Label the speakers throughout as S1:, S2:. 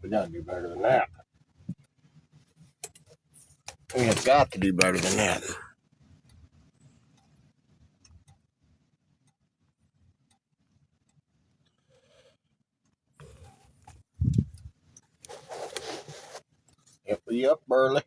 S1: We gotta do better than that. We have got to do better than that. Yep, Burley.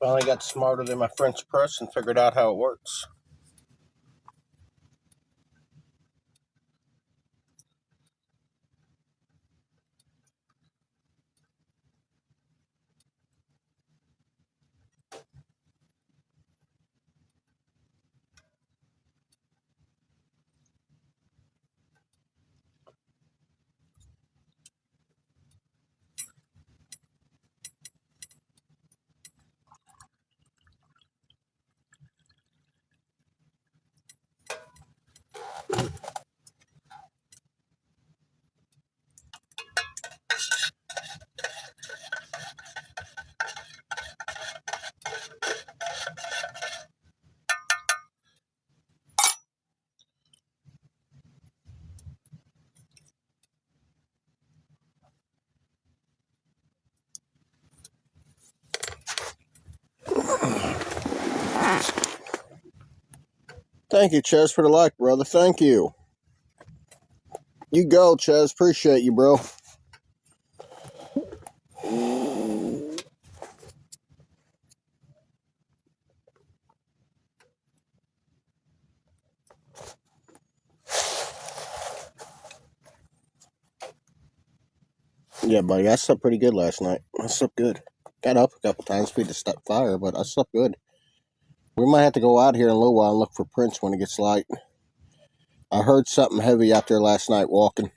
S1: Finally got smarter than my French press and figured out how it works. Thank you, Ches, for the like, brother. Thank you. You go, Ches. Appreciate you, bro. Yeah, buddy, I slept pretty good last night. I slept good. Got up a couple times, feed the step fire, but I slept good. We might have to go out here in a little while and look for Prince when it gets light. I heard something heavy out there last night walking.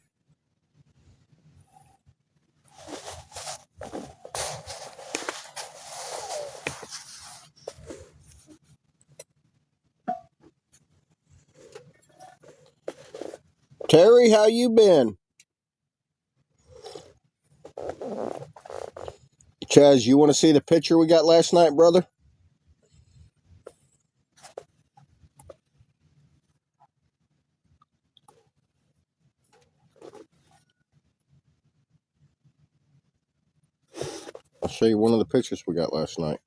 S1: Terry, how you been? Chaz, you want to see the picture we got last night, brother? I'll show you one of the pictures we got last night.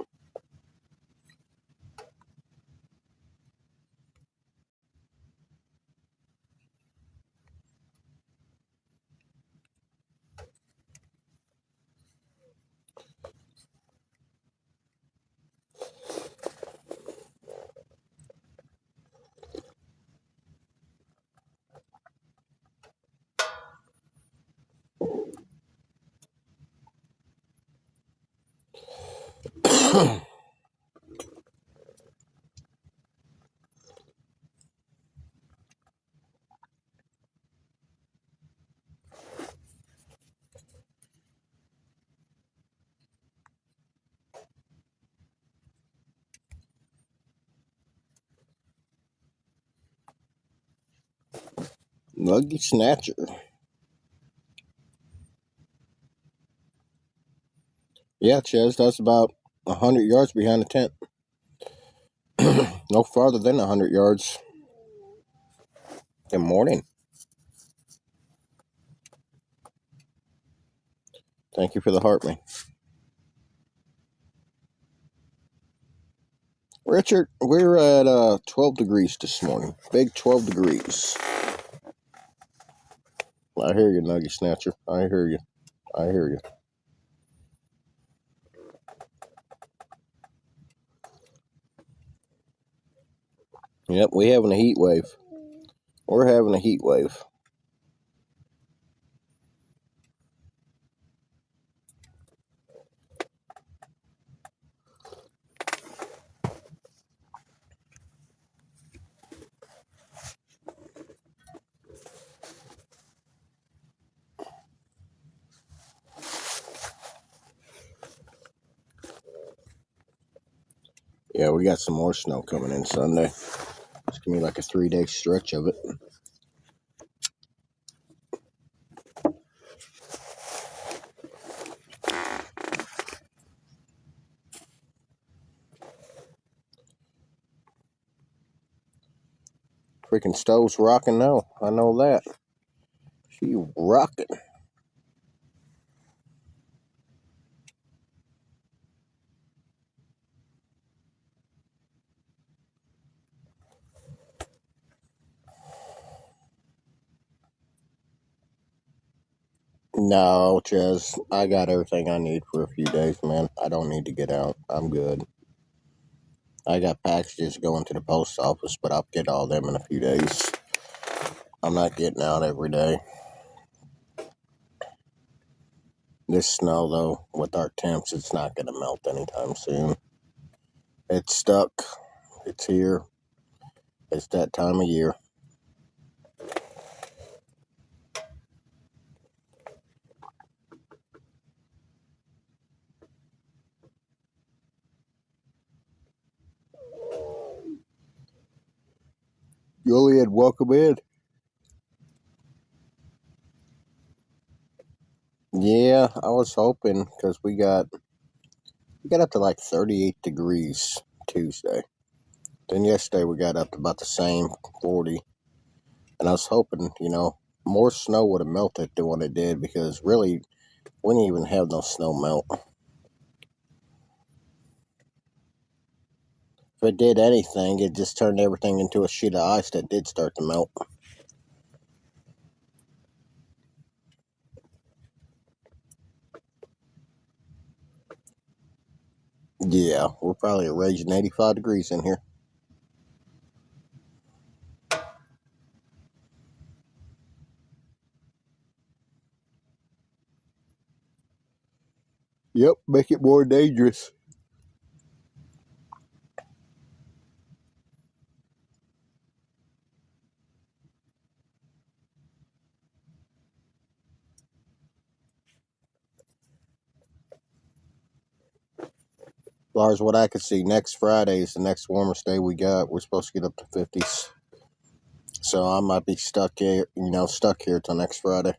S1: Nugget Snatcher. Yeah, Chaz, that's about 100 yards behind the tent. No farther than 100 yards. Good morning. Thank you for the heart, man. Richard, we're at 12 degrees this morning. Big 12 degrees. I hear you, Nugget Snatcher. I hear you. I hear you. Yep, we having a heat wave. We're having a heat wave. Yeah, we got some more snow coming in Sunday. It's Give me like a 3-day stretch of it. Freaking stove's rocking now. I know that. She rocking. No, Chaz, I got everything I need for a few days, man. I don't need to get out. I'm good. I got packages going to the post office, but I'll get all them in a few days. I'm not getting out every day. This snow, though, with our temps, it's not going to melt anytime soon. It's stuck. It's here. It's that time of year. Juliet, welcome in. Yeah, I was hoping because we got up to like 38 degrees Tuesday. Then yesterday we got up to about the same 40. And I was hoping, more snow would have melted than what it did because really we didn't even have no snow melt. If it did anything, it just turned everything into a sheet of ice that did start to melt. Yeah, we're probably raging 85 degrees in here. Yep, make it more dangerous. As far as what I could see, next Friday is the next warmest day we got. We're supposed to get up to 50s. So I might be stuck here, till next Friday.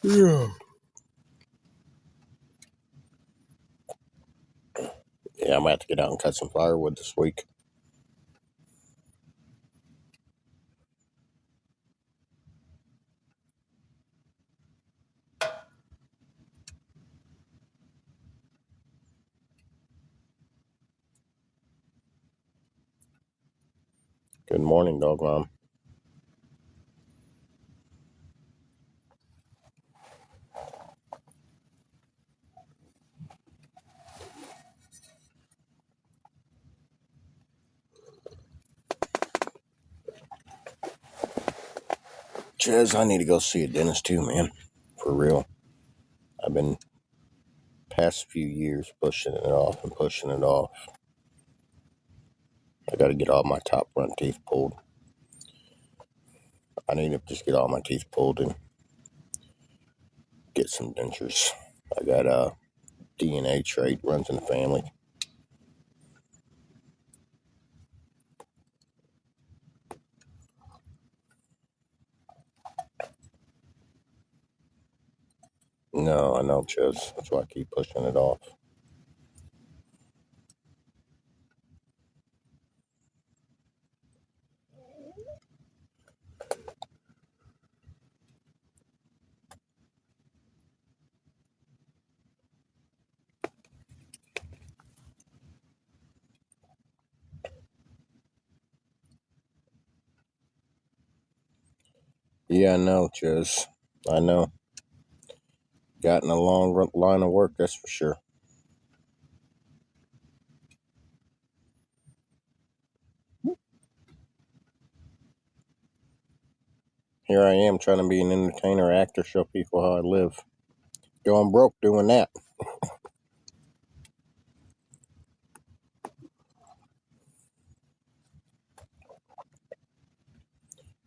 S1: Yeah. Yeah, I might have to get out and cut some firewood this week. Good morning, dog mom. Chaz, I need to go see a dentist too, man. For real. I've been past few years pushing it off and pushing it off. I gotta get all my top front teeth pulled. I need to just get all my teeth pulled and get some dentures. I got a DNA trait runs in the family. No, I know, Chaz. That's why I keep pushing it off. Yeah, I know, Chaz. I know. Gotten a long line of work, that's for sure. Here I am trying to be an entertainer, actor, show people how I live. Going broke doing that.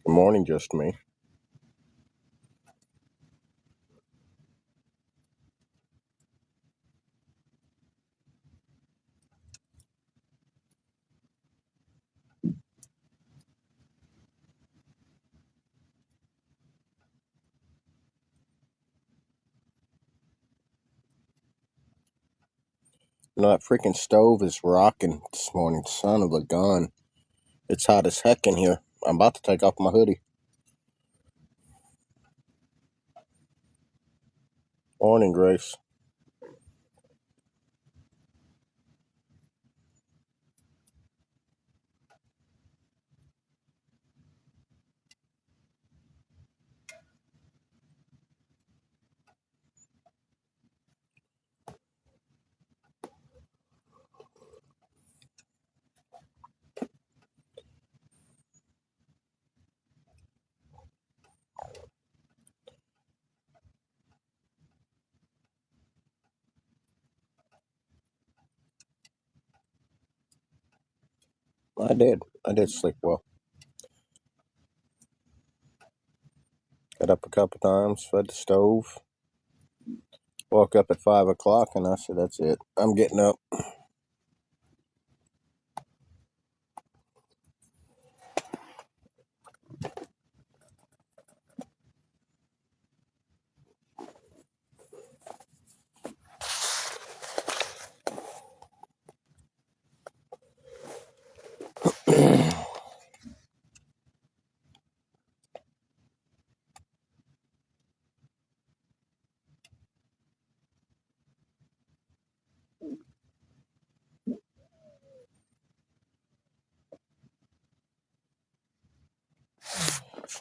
S1: Good morning, just me. You know, that freaking stove is rocking this morning. Son of a gun. It's hot as heck in here. I'm about to take off my hoodie. Morning, Grace. I did. I did sleep well. Got up a couple times, fed the stove. Woke up at 5 o'clock and I said, that's it. I'm getting up.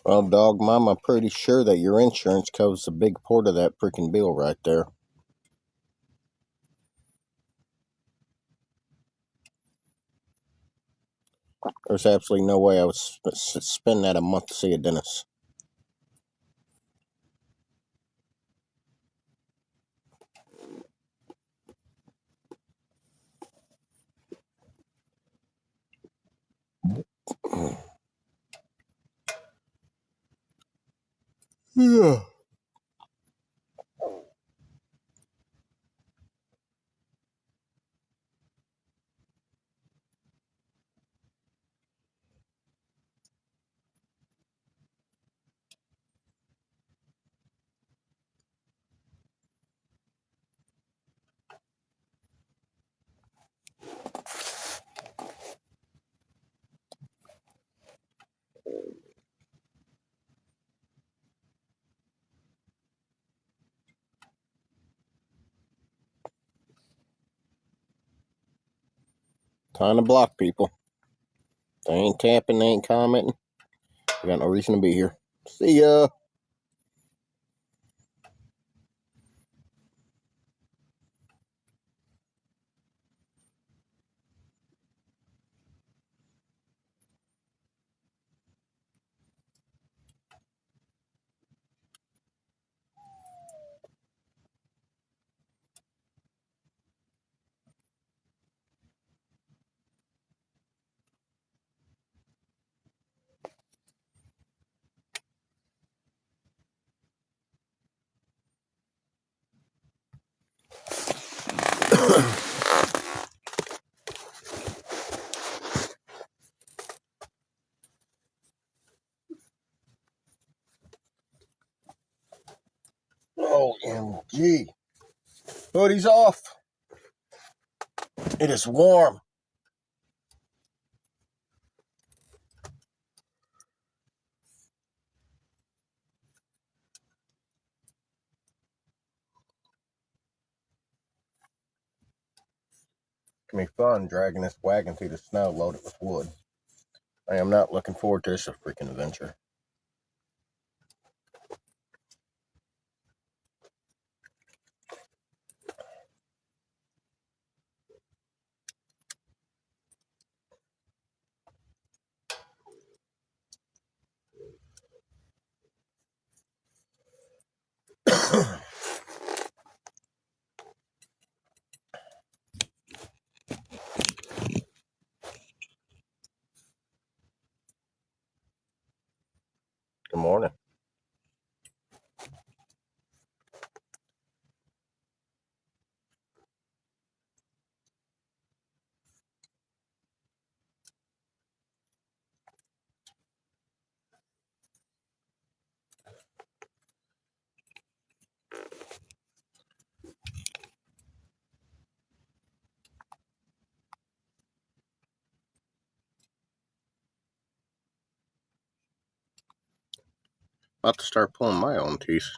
S1: Well, dog mom, I'm pretty sure that your insurance covers a big part of that freaking bill right there. There's absolutely no way I would spend that a month to see a dentist. Yeah. Time to block people. They ain't tapping, they ain't commenting. We got no reason to be here. See ya. OMG. Hoodie's off. It is warm. It's gonna be fun dragging this wagon through the snow loaded with wood. I am not looking forward to this freaking adventure. About to start pulling my own teeth.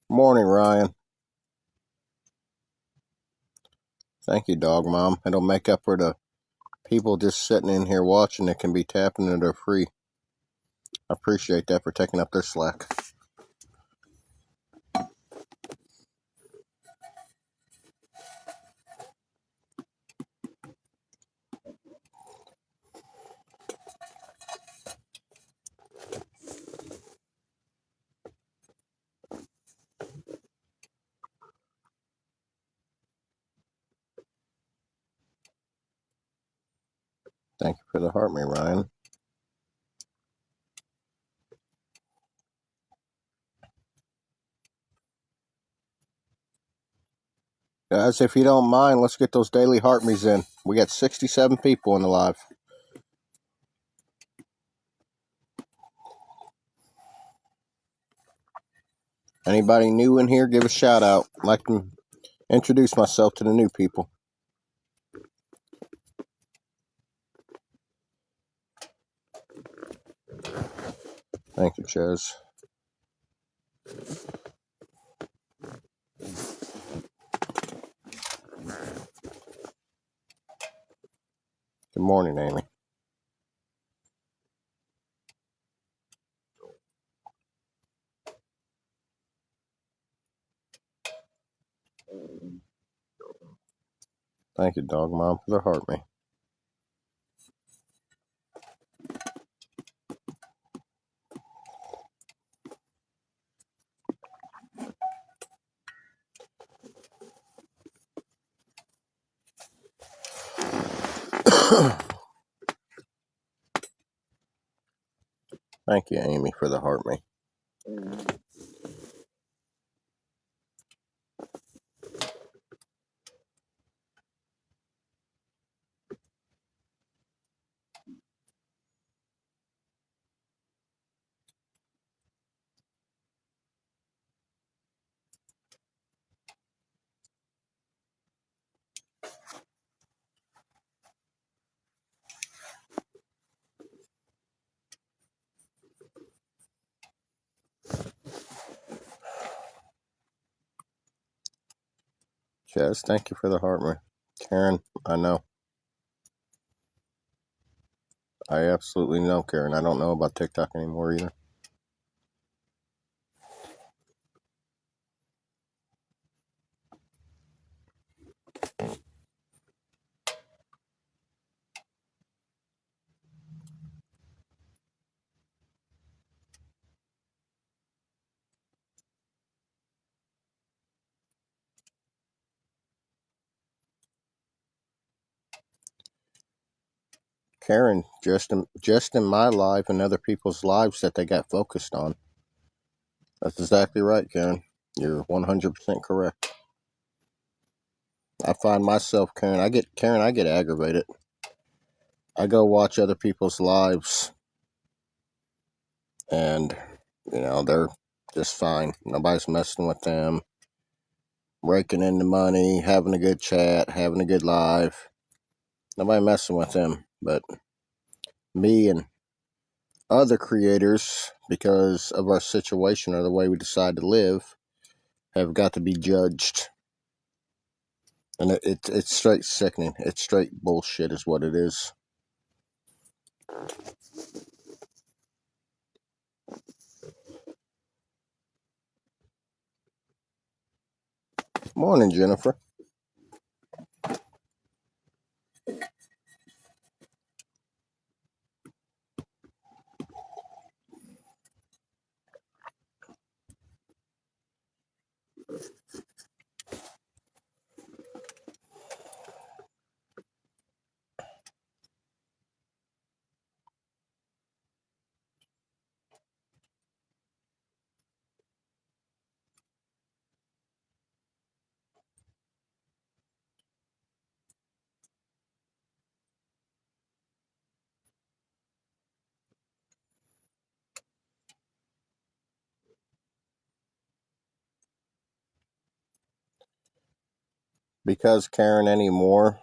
S1: Morning, Ryan. Thank you, Dog Mom. It'll make up for the people just sitting in here watching that can be tapping into free. I appreciate that for taking up their slack. Thank you for the heart me, Ryan. Guys, if you don't mind, let's get those daily heart me's in. We got 67 people in the live. Anybody new in here, give a shout out. I'd like to introduce myself to the new people. Thank you, Chaz. Good morning, Amy. Thank you, Dog Mom, for the heart me. Thank you, Amy, for the heart me. Chaz, thank you for the heart me. Karen, I know. I absolutely know, Karen. I don't know about TikTok anymore either. Karen, just in my life and other people's lives that they got focused on. That's exactly right, Karen. You're 100% correct. I find myself, Karen, I get aggravated. I go watch other people's lives and, they're just fine. Nobody's messing with them, raking in the money, having a good chat, having a good life. Nobody messing with them. But me and other creators, because of our situation or the way we decide to live, have got to be judged. And it's straight sickening. It's straight bullshit is what it is. Morning, Jennifer. Because, Karen, anymore,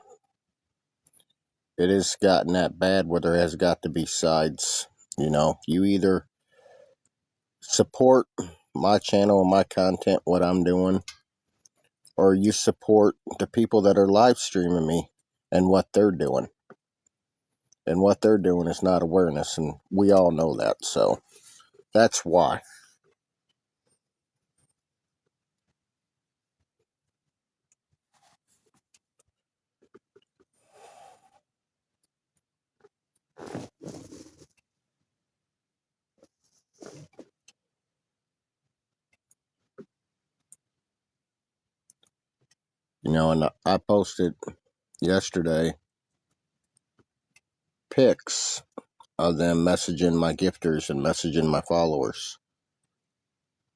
S1: it has gotten that bad where there has got to be sides. You know, you either support my channel and my content, what I'm doing, or you support the people that are live streaming me and what they're doing. And what they're doing is not awareness, and we all know that. So that's why. You know, and I posted yesterday pics of them messaging my gifters and messaging my followers.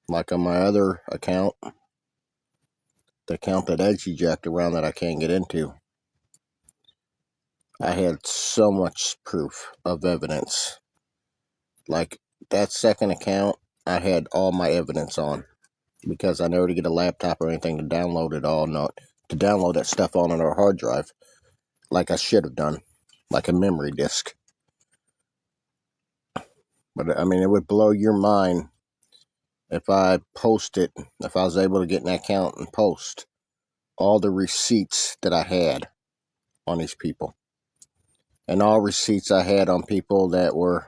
S1: Like on my other account, the account that Edgy jacked around that I can't get into, I had so much proof of evidence. Like that second account, I had all my evidence on because I never to get a laptop or anything to download it all, not to download that stuff on our hard drive like I should have done, like a memory disk. But I mean, it would blow your mind if I posted, if I was able to get an account and post all the receipts that I had on these people. And all receipts I had on people that were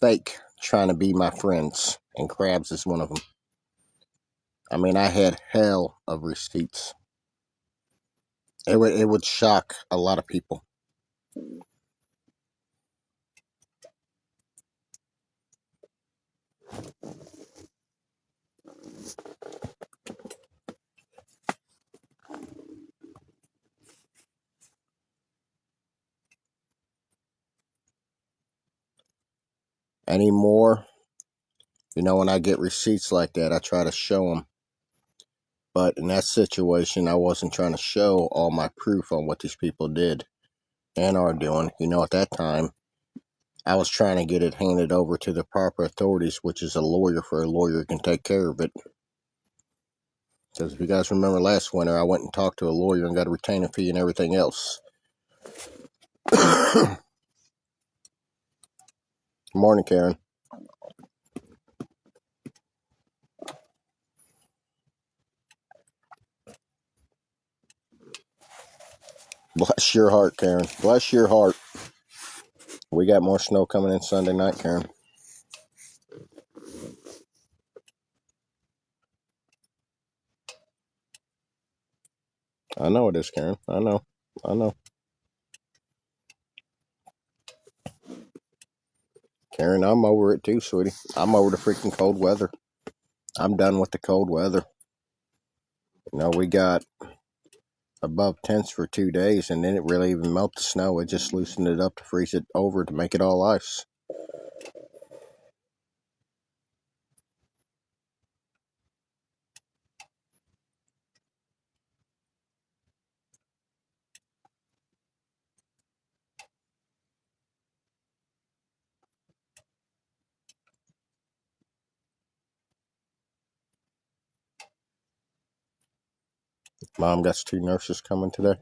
S1: fake trying to be my friends. And Krabs is one of them. I mean, I had hell of receipts. It would shock a lot of people. Anymore, you know, when I get receipts like that, I try to show them. But in that situation, I wasn't trying to show all my proof on what these people did and are doing. You know, at that time, I was trying to get it handed over to the proper authorities, which is a lawyer, for a lawyer can take care of it. Because if you guys remember last winter, I went and talked to a lawyer and got a retainer fee and everything else. Morning, Karen. Bless your heart, Karen. Bless your heart. We got more snow coming in Sunday night, Karen. I know it is, Karen. I know. I know. Karen, I'm over it too, sweetie. I'm over the freaking cold weather. I'm done with the cold weather. You know, we got above temps for 2 days, and then it really even melted the snow. It just loosened it up to freeze it over to make it all ice. Mom got 2 nurses coming today.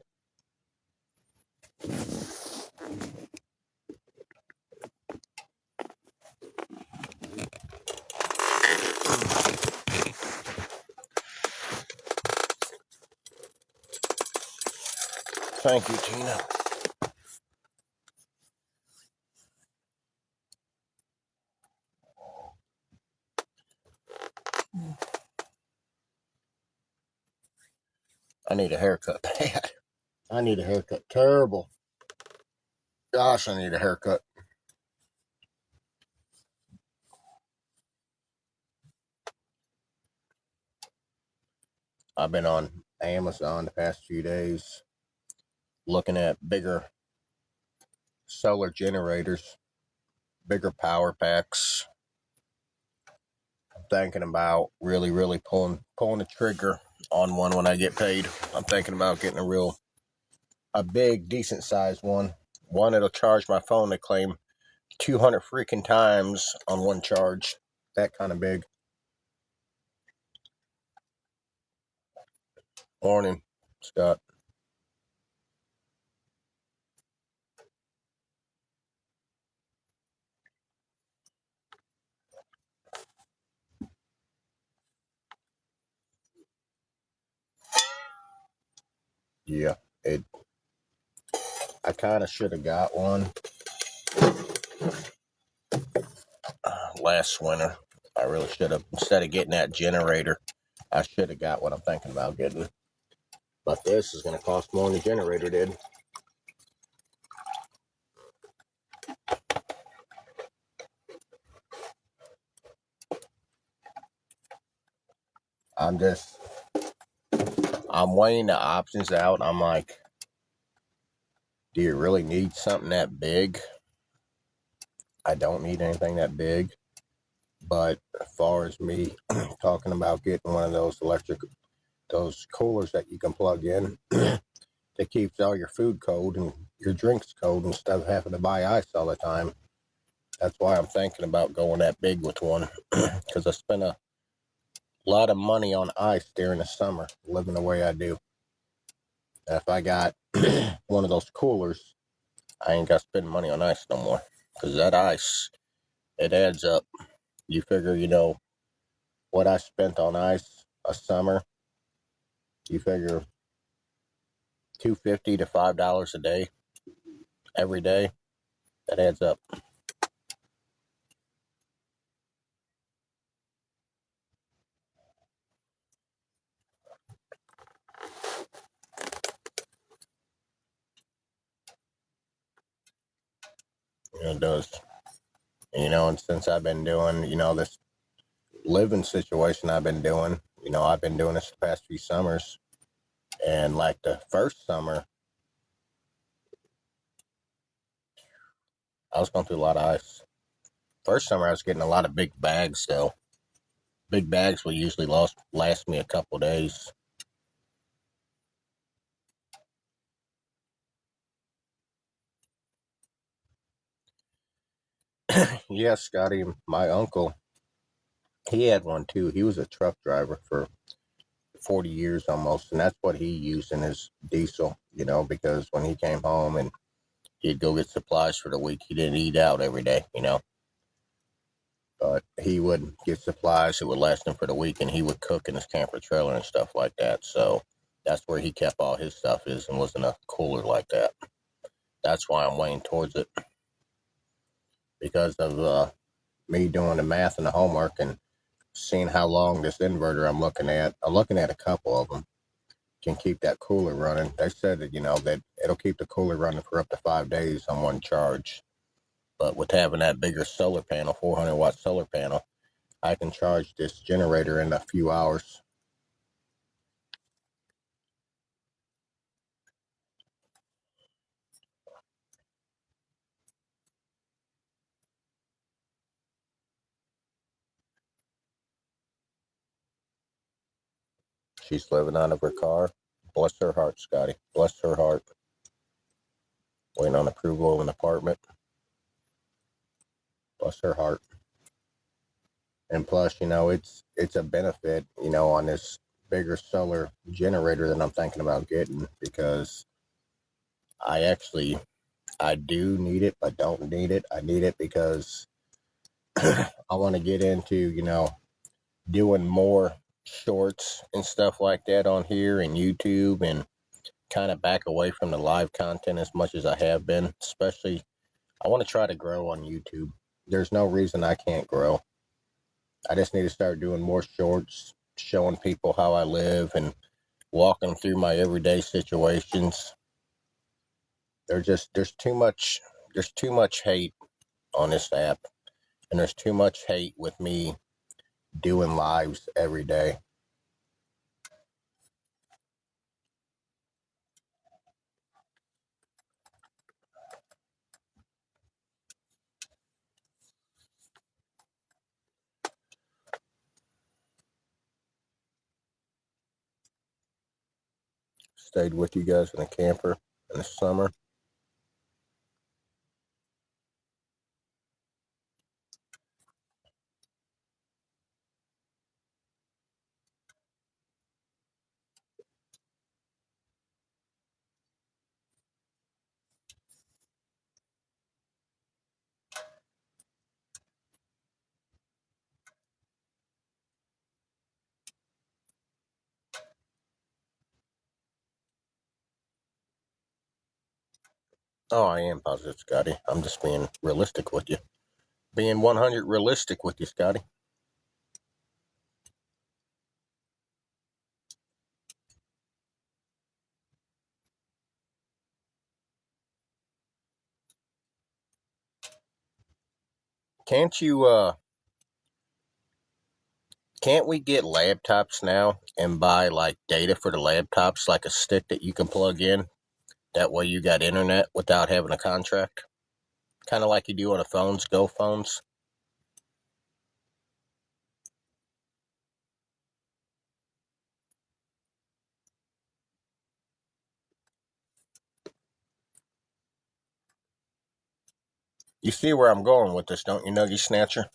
S1: Thank you, Tina. I need a haircut bad. I need a haircut terrible. Gosh, I need a haircut. I've been on Amazon the past few days looking at bigger solar generators, bigger power packs. I'm thinking about really pulling the trigger on one when I get paid. I'm thinking about getting a big, decent sized one. One that'll charge my phone, they claim 200 freaking times on one charge. That kind of big. Morning. Scott. Yeah, it. I kind of should have got one last winter. I really should have. Instead of getting that generator, I should have got what I'm thinking about getting. But this is going to cost more than the generator did. I'm just, I'm weighing the options out. I'm like, do you really need something that big? I don't need anything that big. But as far as me talking about getting one of those those coolers that you can plug in that keeps all your food cold and your drinks cold instead of having to buy ice all the time. That's why I'm thinking about going that big with one because I spend a lot of money on ice during the summer living the way I do. And if I got one of those coolers, I ain't got to spend money on ice no more because that ice, it adds up. You figure, what I spent on ice a summer, you figure $2.50 to $5 a day every day. That adds up. It does. And since I've been doing, this living situation I've been doing, I've been doing this the past few summers. And like the first summer, I was going through a lot of ice. First summer, I was getting a lot of big bags, though. Big bags will usually last me a couple days. Yeah, Scotty, my uncle, he had one too. He was a truck driver for 40 years almost, and that's what he used in his diesel, because when he came home and he'd go get supplies for the week, he didn't eat out every day. But he would get supplies that would last him for the week, and he would cook in his camper trailer and stuff like that. So that's where he kept all his stuff is and was in a cooler like that. That's why I'm weighing towards it because of me doing the math and the homework and seeing how long this inverter I'm looking at. I'm looking at a couple of them can keep that cooler running. They said that that it'll keep the cooler running for up to 5 days on one charge. But with having that bigger solar panel, 400-watt solar panel, I can charge this generator in a few hours. She's living out of her car. Bless her heart, Scotty. Bless her heart. Waiting on approval of an apartment. Bless her heart. And plus, it's a benefit, on this bigger solar generator that I'm thinking about getting because I do need it, but don't need it. I need it because I want to get into, doing more shorts and stuff like that on here and YouTube and kind of back away from the live content as much as I have been. Especially, I want to try to grow on YouTube. There's no reason I can't grow. I just need to start doing more shorts, showing people how I live and walking them through my everyday situations. There's too much hate on this app, and there's too much hate with me doing lives every day. Stayed with you guys in a camper in the summer. Oh, I am positive, Scotty. I'm just being realistic with you. Being 100 realistic with you, Scotty. Can't you, can't we get laptops now and buy like data for the laptops, like a stick that you can plug in? That way you got internet without having a contract? Kind of like you do on the phones, Go phones. You see where I'm going with this, don't you, Nuggy Snatcher?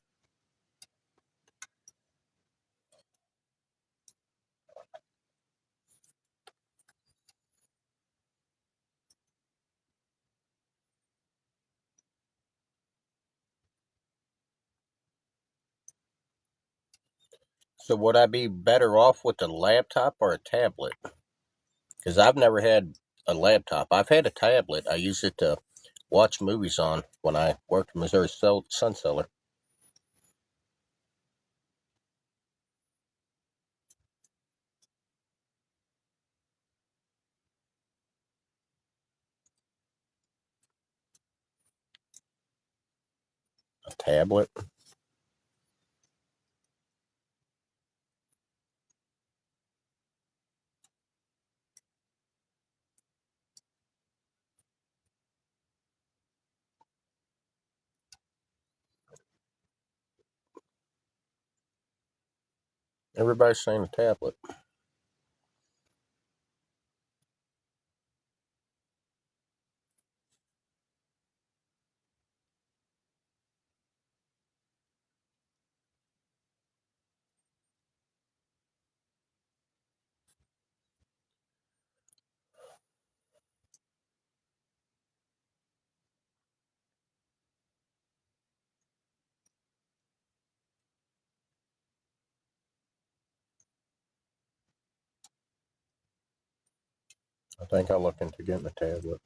S1: So would I be better off with a laptop or a tablet? Because I've never had a laptop. I've had a tablet. I use it to watch movies on when I worked at Missouri Sun Cellar. A tablet. Everybody's saying a tablet. I think I'll look into getting a tablet.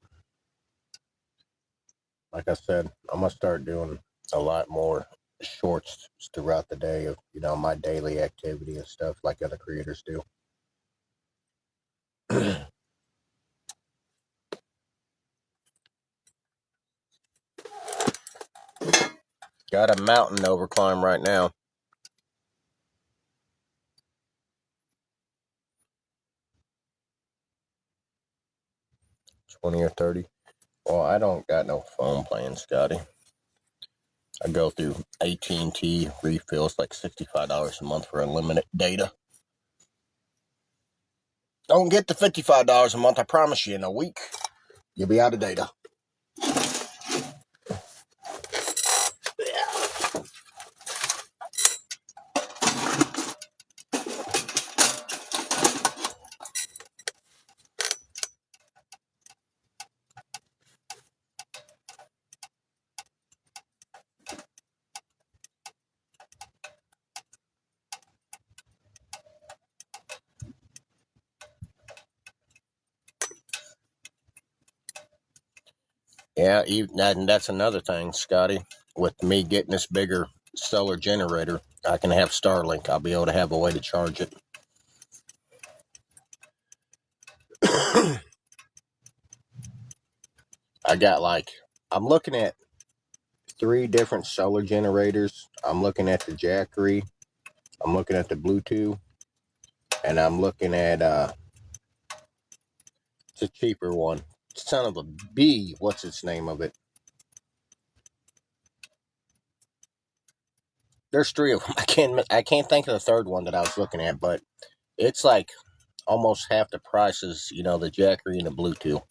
S1: Like I said, I'm gonna start doing a lot more shorts throughout the day of my daily activity and stuff like other creators do. Got a mountain over climb right now. 20 or 30. Well, I don't got no phone plan, Scotty. I go through AT&T refills like $65 a month for unlimited data. Don't get the $55 a month. I promise you, in a week, you'll be out of data. Yeah, even, and that's another thing, Scotty. With me getting this bigger solar generator, I can have Starlink. I'll be able to have a way to charge it. I got I'm looking at 3 different solar generators. I'm looking at the Jackery. I'm looking at the Bluetooth. And I'm looking at, it's a cheaper one. Son of a B, what's its name of it? There's 3 of them. I can't think of the third one that I was looking at, but it's like almost half the price as the Jackery and the Bluetooth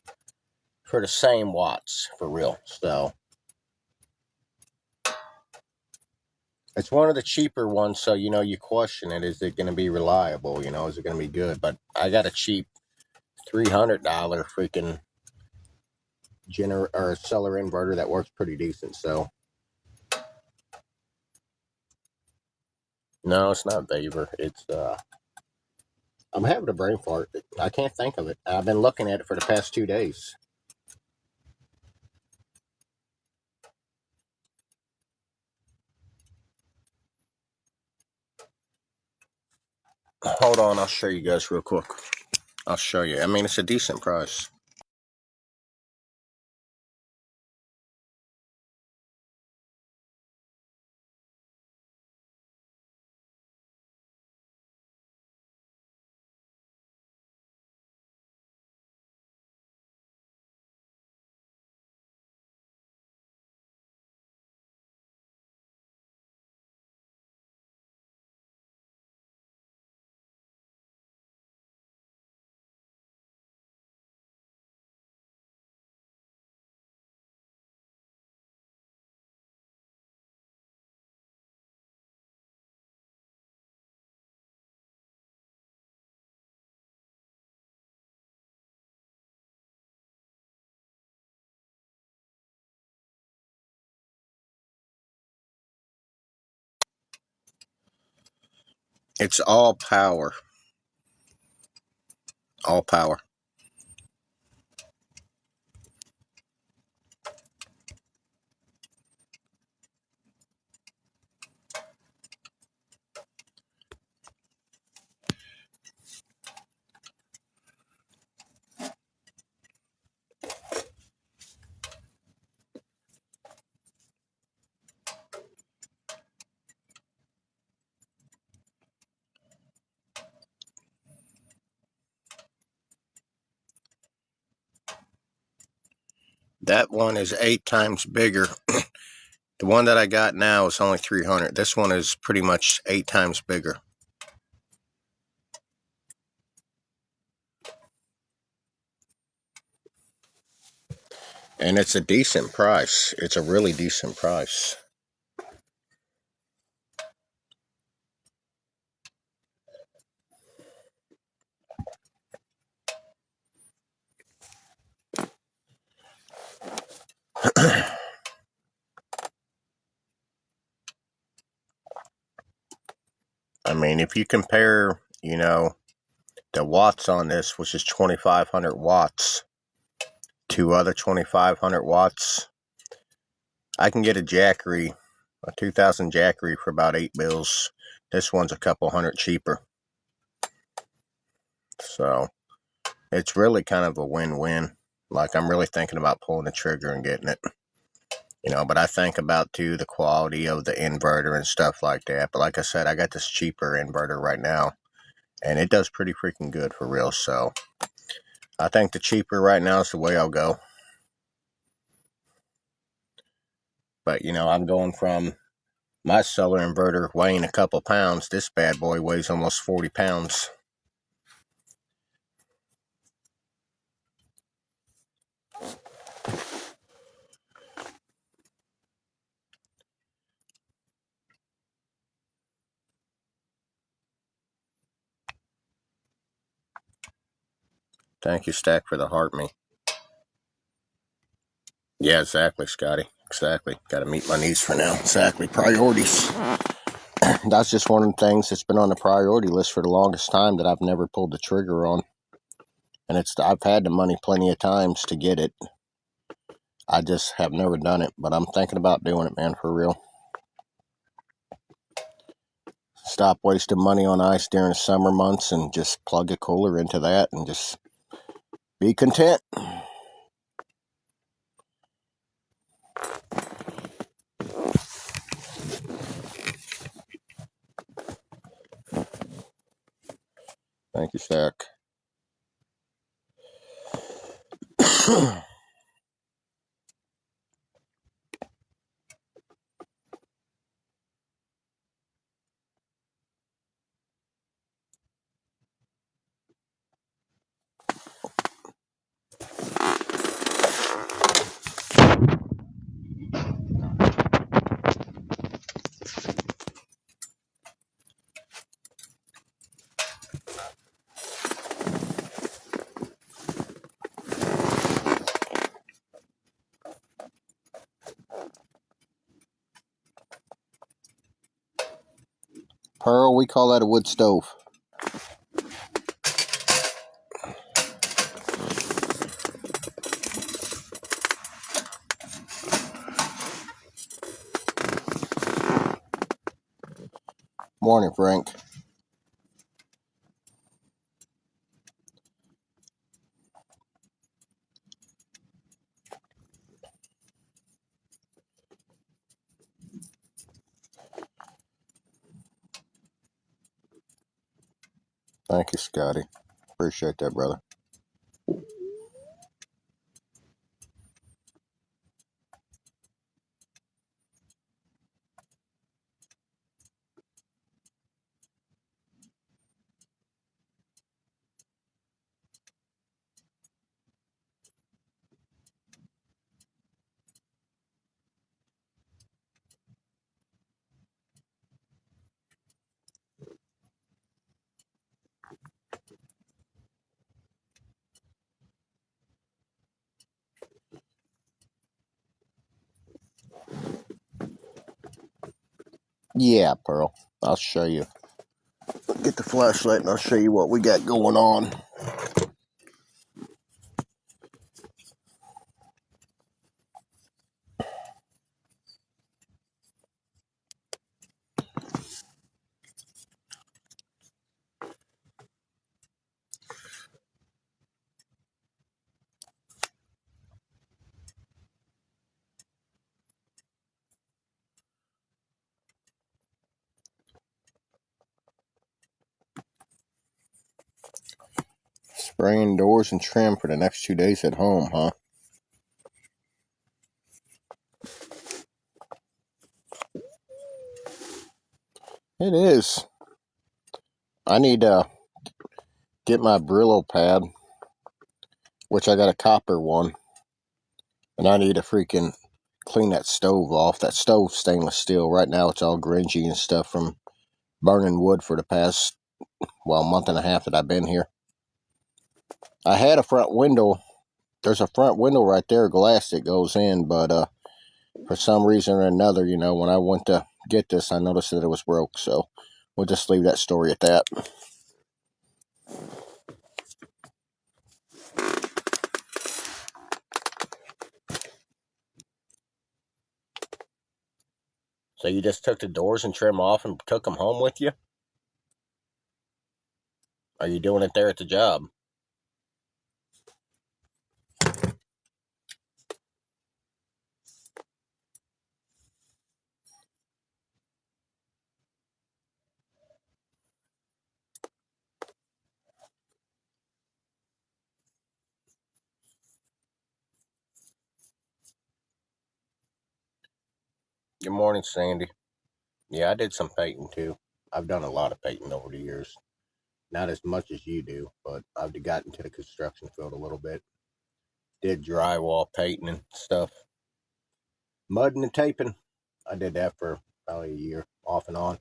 S1: for the same watts for real. So it's one of the cheaper ones. So you question it: is it going to be reliable? Is it going to be good? But I got a cheap $300 freaking or solar inverter that works pretty decent. So no, it's not Vapor. It's I'm having a brain fart. I can't think of it. I've been looking at it for the past 2 days. Hold on, I'll show you guys real quick. I'll show you. I mean, it's a decent price. It's all power. All power. That one is 8 times bigger. The one that I got now is only 300. This one is pretty much 8 times bigger. And it's a decent price. It's a really decent price. I mean, if you compare, the watts on this, which is 2,500 watts, to other 2,500 watts, I can get a Jackery, a 2000 Jackery for about $8. This one's a couple hundred cheaper. So it's really kind of a win-win. Like, I'm really thinking about pulling the trigger and getting it. But I think about, too, the quality of the inverter and stuff like that. But like I said, I got this cheaper inverter right now, and it does pretty freaking good for real. So I think the cheaper right now is the way I'll go. But, I'm going from my solar inverter weighing a couple pounds. This bad boy weighs almost 40 pounds. Thank you, Stack, for the heart me. Yeah, exactly, Scotty. Exactly. Got to meet my needs for now. Exactly. Priorities. That's just one of the things that's been on the priority list for the longest time that I've never pulled the trigger on. And I've had the money plenty of times to get it. I just have never done it. But I'm thinking about doing it, man, for real. Stop wasting money on ice during the summer months and just plug a cooler into that and just be content. Thank you, Stack. Pearl, we call that a wood stove. Morning, Frank. Thank you, Scotty. Appreciate that, brother. Yeah, Pearl. I'll show you. Get the flashlight and I'll show you what we got going on. Spraying doors and trim for the next 2 days at home, huh? It is. I need to get my Brillo pad, which I got a copper one, and I need to freaking clean that stove off. That stove's stainless steel. Right now it's all grungy and stuff from burning wood for the past, month and a half that I've been here. I had a front window. There's a front window right there, glass that goes in, but for some reason or another, when I went to get this, I noticed that it was broke. So we'll just leave that story at that. So you just took the doors and trim off and took them home with you? Are you doing it there at the job? Good morning, Sandy. Yeah, I did some painting too. I've done a lot of painting over the years. Not as much as you do, but I've gotten to the construction field a little bit. Did drywall painting and stuff. Mudding and taping. I did that for about a year, off and on.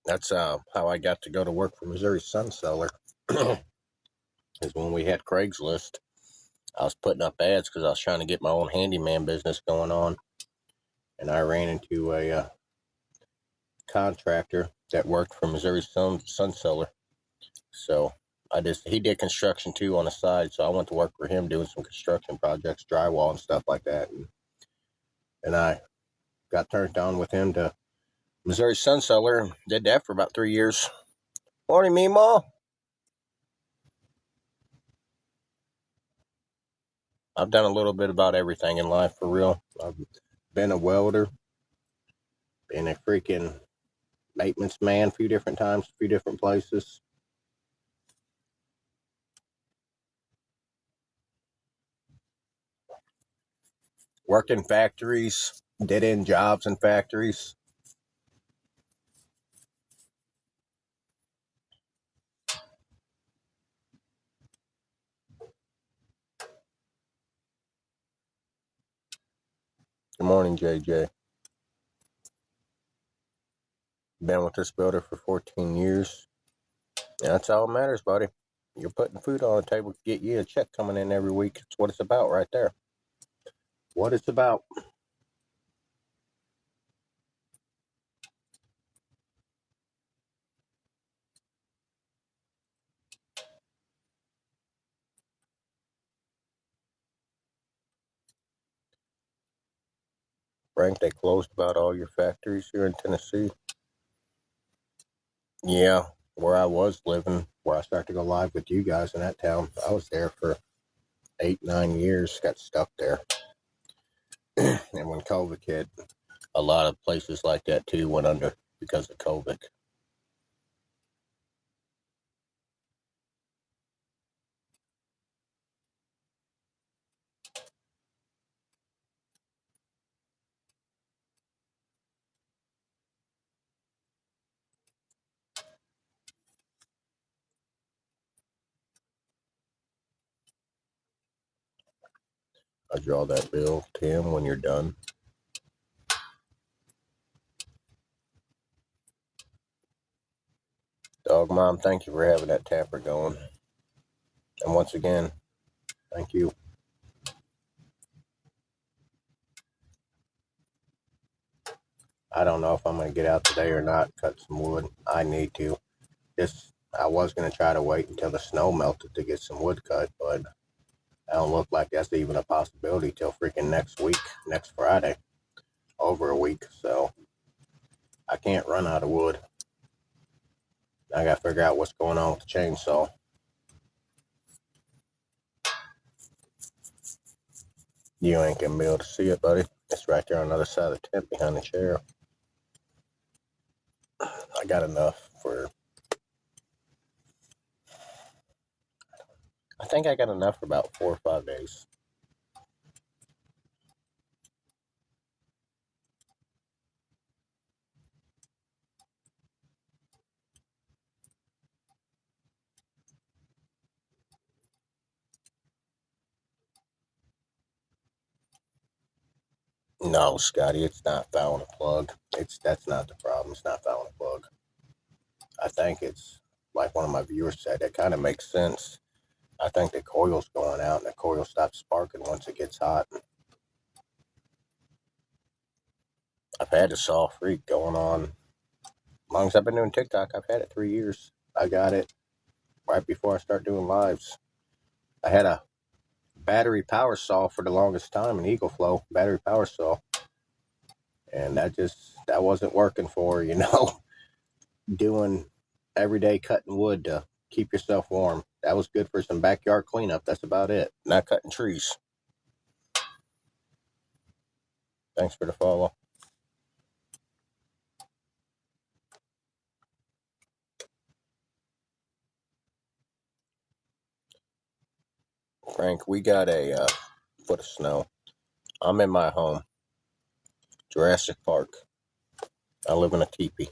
S1: That's how I got to go to work for Missouri Sun Cellar. Is when we had Craigslist. I was putting up ads because I was trying to get my own handyman business going on, and I ran into a contractor that worked for Missouri Sun Cellar. So he did construction too on the side. So I went to work for him doing some construction projects, drywall and stuff like that. And I got turned on with him to Missouri Sun Cellar and did that for about 3 years. Morning, Meemaw. I've done a little bit about everything in life for real. I've been a welder, been a freaking maintenance man a few different times, a few different places. Worked in factories, did in jobs in factories. Good morning, JJ. Been with this builder for 14 years. Yeah, that's all that matters, buddy. You're putting food on the table to get you a check coming in every week. That's what it's about right there. What it's about. Frank, they closed about all your factories here in Tennessee. Yeah, where I was living, where I started to go live with you guys in that town. I was there for 8, 9 years, got stuck there. And when COVID hit, a lot of places like that too went under because of COVID. I draw that bill, Tim, when you're done. Dog Mom, thank you for having that tapper going. And once again, thank you. I don't know if I'm going to get out today or not, cut some wood. I need to. I was going to try to wait until the snow melted to get some wood cut, but I don't look like that's even a possibility till freaking next week, next Friday. Over a week, so I can't run out of wood. I got to figure out what's going on with the chainsaw. You ain't going to be able to see it, buddy. It's right there on the other side of the tent behind the chair. I got enough for... I think I got enough for about 4 or 5 days. No, Scotty, it's not fouling a plug. That's not the problem. It's not fouling a plug. I think it's, like one of my viewers said, it kind of makes sense. I think the coil's going out and the coil stops sparking once it gets hot. I've had the saw freak going on. As long as I've been doing TikTok, I've had it 3 years. I got it right before I start doing lives. I had a battery power saw for the longest time, an Eagle Flow battery power saw. And that wasn't working for, doing everyday cutting wood to keep yourself warm. That was good for some backyard cleanup. That's about it. Not cutting trees. Thanks for the follow. Frank, we got a foot of snow. I'm in my home, Jurassic Park. I live in a teepee.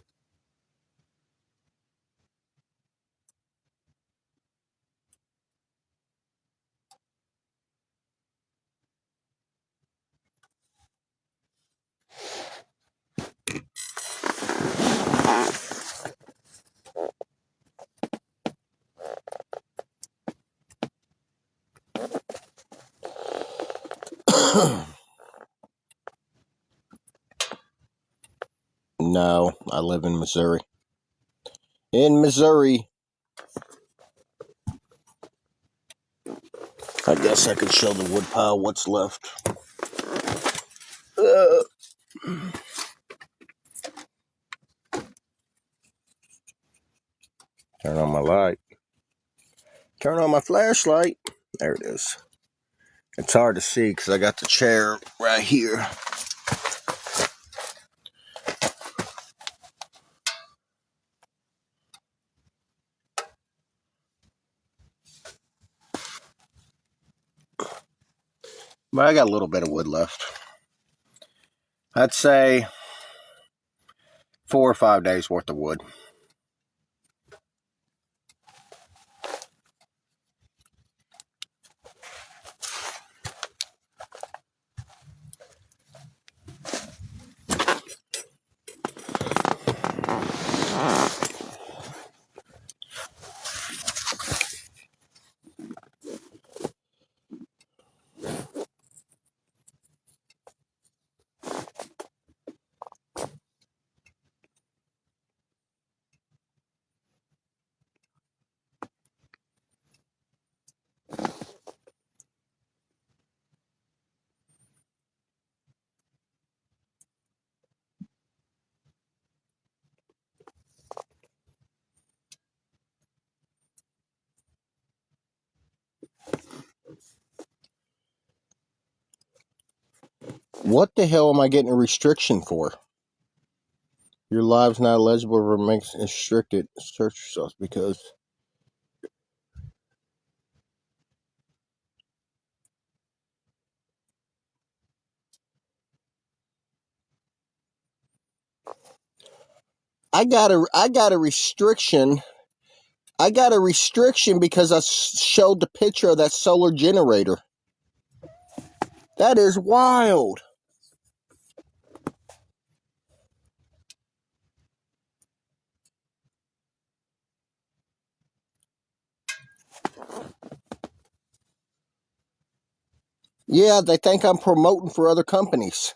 S1: No, I live in Missouri. In Missouri. I guess I could show the woodpile what's left. Turn on my light. Turn on my flashlight. There it is. It's hard to see because I got the chair right here. But I got a little bit of wood left. I'd say 4 or 5 days worth of wood. What the hell am I getting a restriction for? Your live's not eligible for makes restricted. Search yourself because I got a restriction. I got a restriction because I showed the picture of that solar generator. That is wild. Yeah, they think I'm promoting for other companies.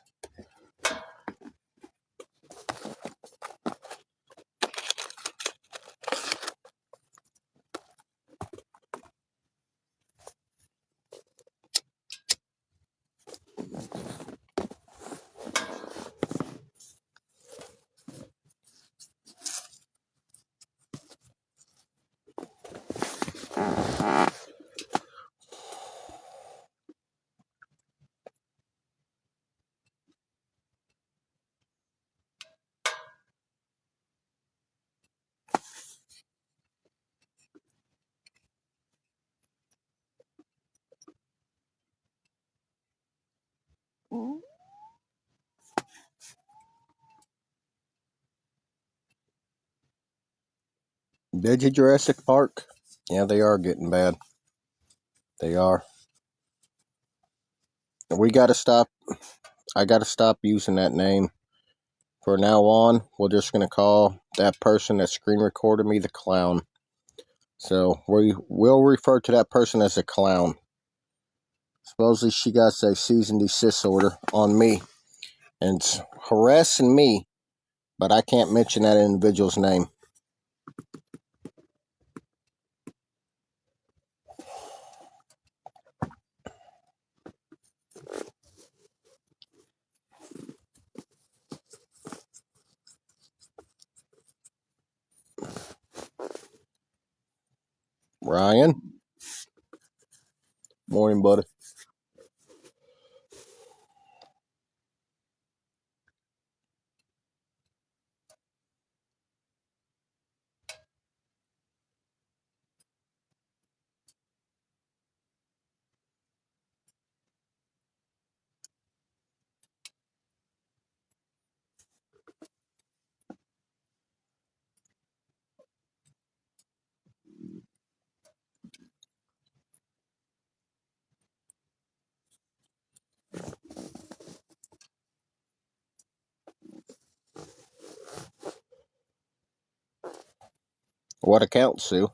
S1: Did you Jurassic Park? Yeah, they are getting bad. They are. We got to stop. I got to stop using that name. For now on, we're just going to call that person that screen recorded me the clown. So we will refer to that person as a clown. Supposedly she got a cease and desist order on me and it's harassing me, but I can't mention that individual's name. Ryan? Morning, buddy. What account, Sue?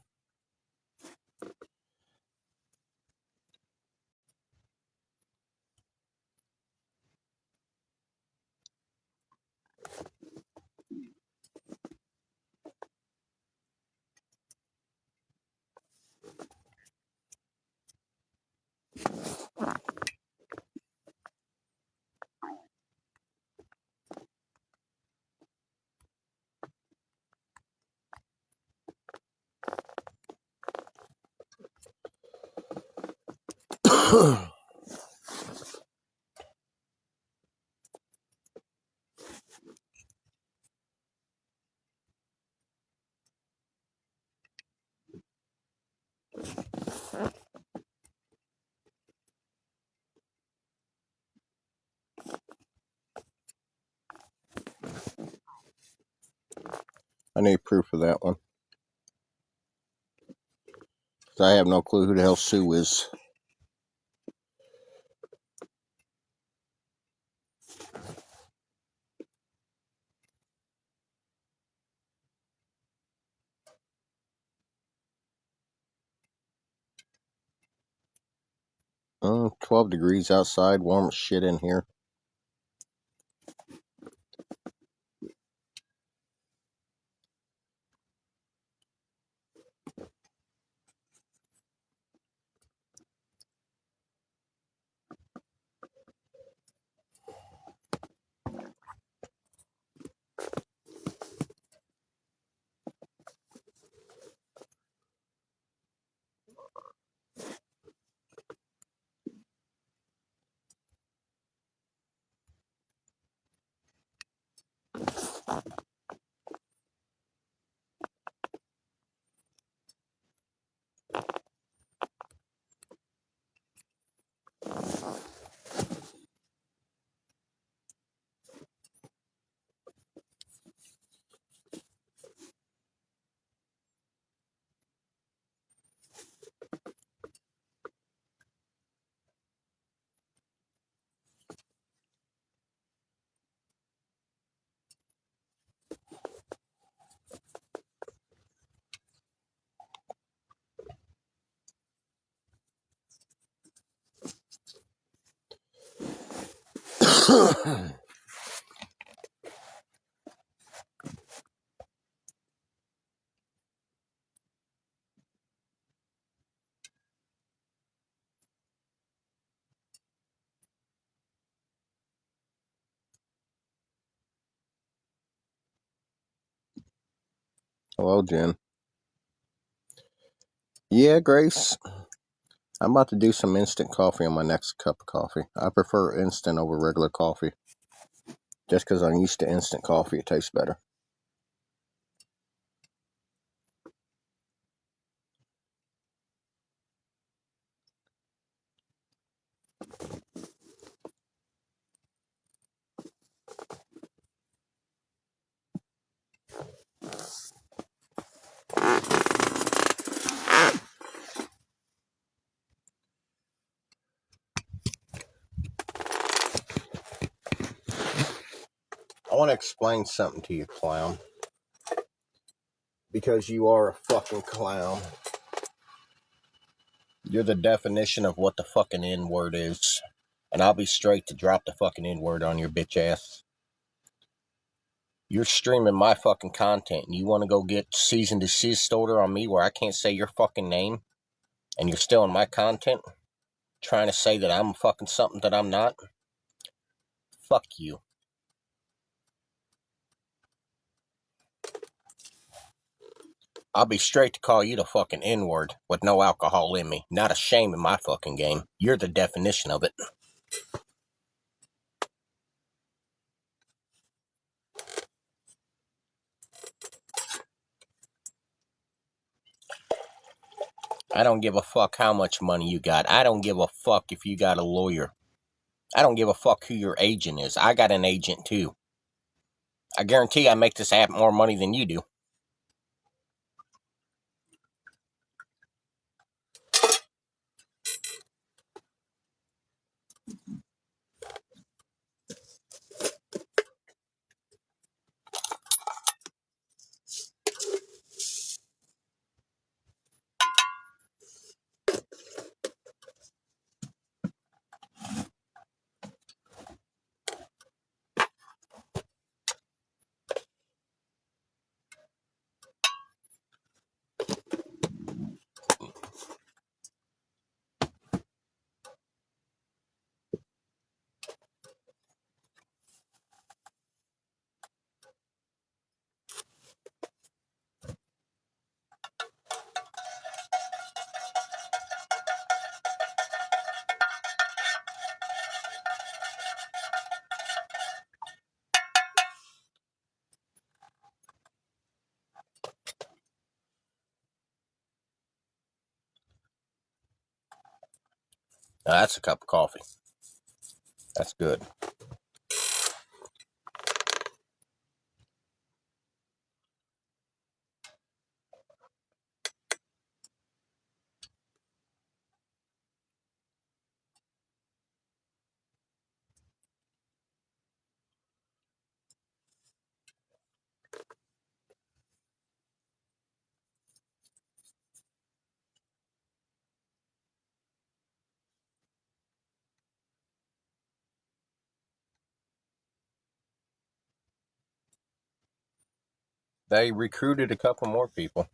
S1: I need proof of that one. I have no clue who the hell Sue is. Oh, 12 degrees outside, warm as shit in here. Hello, Jen. Yeah, Grace. I'm about to do some instant coffee on my next cup of coffee. I prefer instant over regular coffee. Just because I'm used to instant coffee, it tastes better. I want to explain something to you, clown. Because you are a fucking clown. You're the definition of what the fucking N-word is. And I'll be straight to drop the fucking N-word on your bitch ass. You're streaming my fucking content and you want to go get cease and desist order on me where I can't say your fucking name and you're stealing my content? Trying to say that I'm fucking something that I'm not? Fuck you. I'll be straight to call you the fucking N-word with no alcohol in me. Not a shame in my fucking game. You're the definition of it. I don't give a fuck how much money you got. I don't give a fuck if you got a lawyer. I don't give a fuck who your agent is. I got an agent too. I guarantee I make this app more money than you do. Now that's a cup of coffee. That's good. They recruited a couple more people.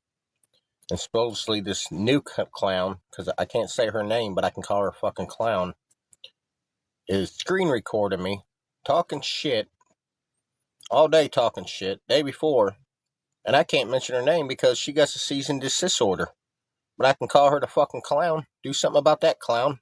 S1: And supposedly this new clown, because I can't say her name, but I can call her a fucking clown, is screen recording me, talking shit, all day talking shit, day before. And I can't mention her name because she got a cease and desist order. But I can call her the fucking clown. Do something about that, clown.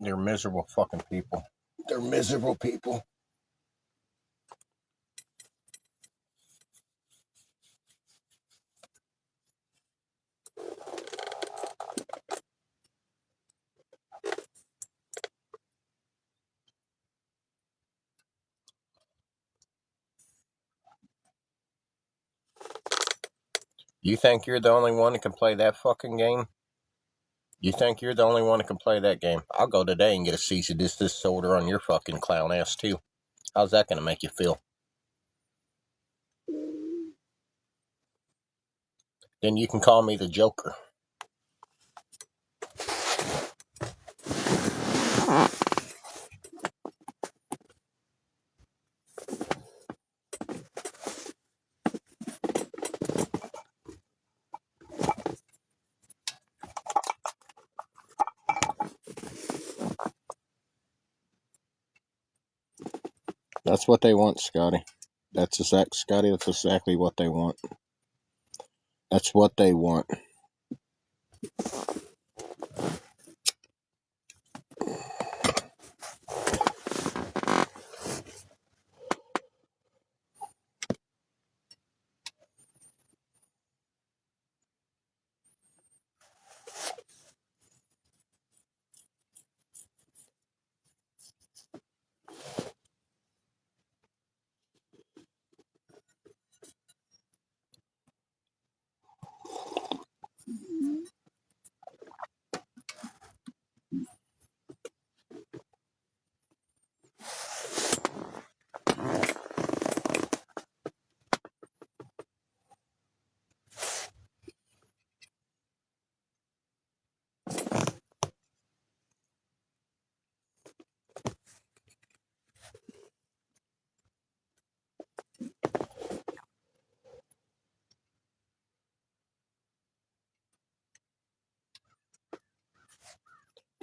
S1: They're miserable fucking people. They're miserable people. You think you're the only one that can play that fucking game? You think you're the only one that can play that game? I'll go today and get a cease and desist order on your fucking clown ass too. How's that gonna make you feel? Then you can call me the Joker. That's what they want, Scotty. Scotty. That's exactly what they want. That's what they want.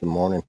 S1: Good morning.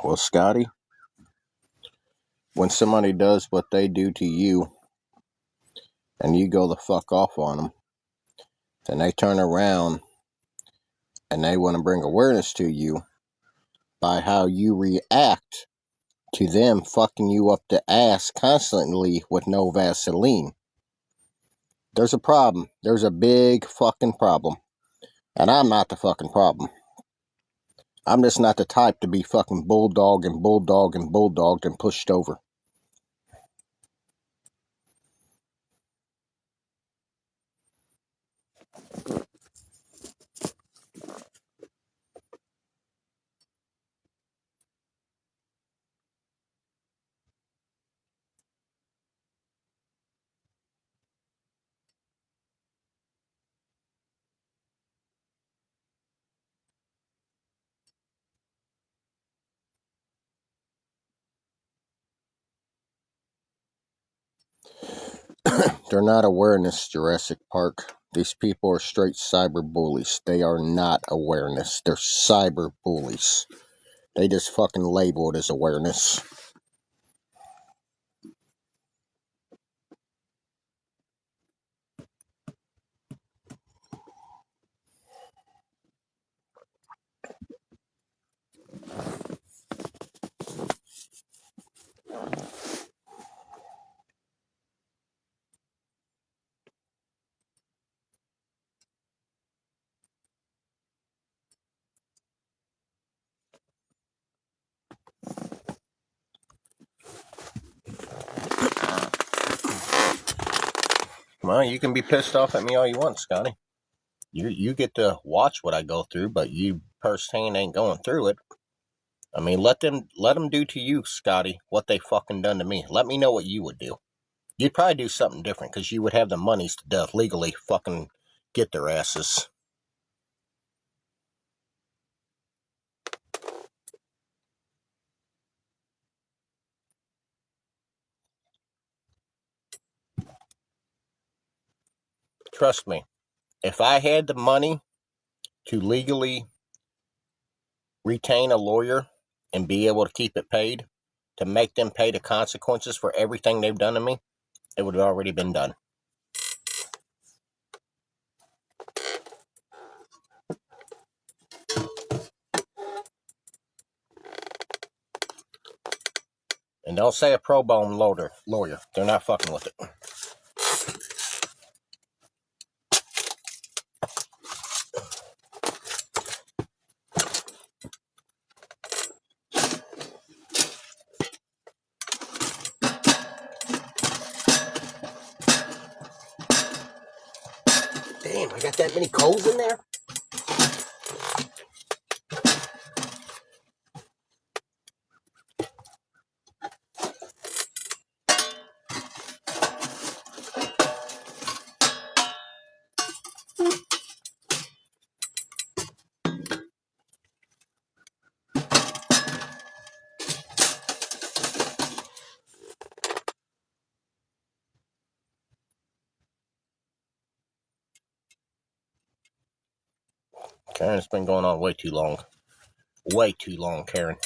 S1: Well, Scotty, when somebody does what they do to you and you go the fuck off on them, then they turn around and they want to bring awareness to you by how you react to them fucking you up the ass constantly with no Vaseline. There's a problem. There's a big fucking problem. And I'm not the fucking problem. I'm just not the type to be fucking bulldog and bulldog and bulldogged and pushed over. They're not awareness, Jurassic Park. These people are straight cyber bullies. They are not awareness. They're cyber bullies. They just fucking label it as awareness. Well, you can be pissed off at me all you want, Scotty. You get to watch what I go through, but you firsthand ain't going through it. I mean, let them do to you, Scotty, what they fucking done to me. Let me know what you would do. You'd probably do something different because you would have the monies to legally fucking get their asses. Trust me, if I had the money to legally retain a lawyer and be able to keep it paid, to make them pay the consequences for everything they've done to me, it would have already been done. And don't say a pro bono lawyer. They're not fucking with it. Damn, I got that many coals in there? Karen, it's been going on way too long. Way too long, Karen.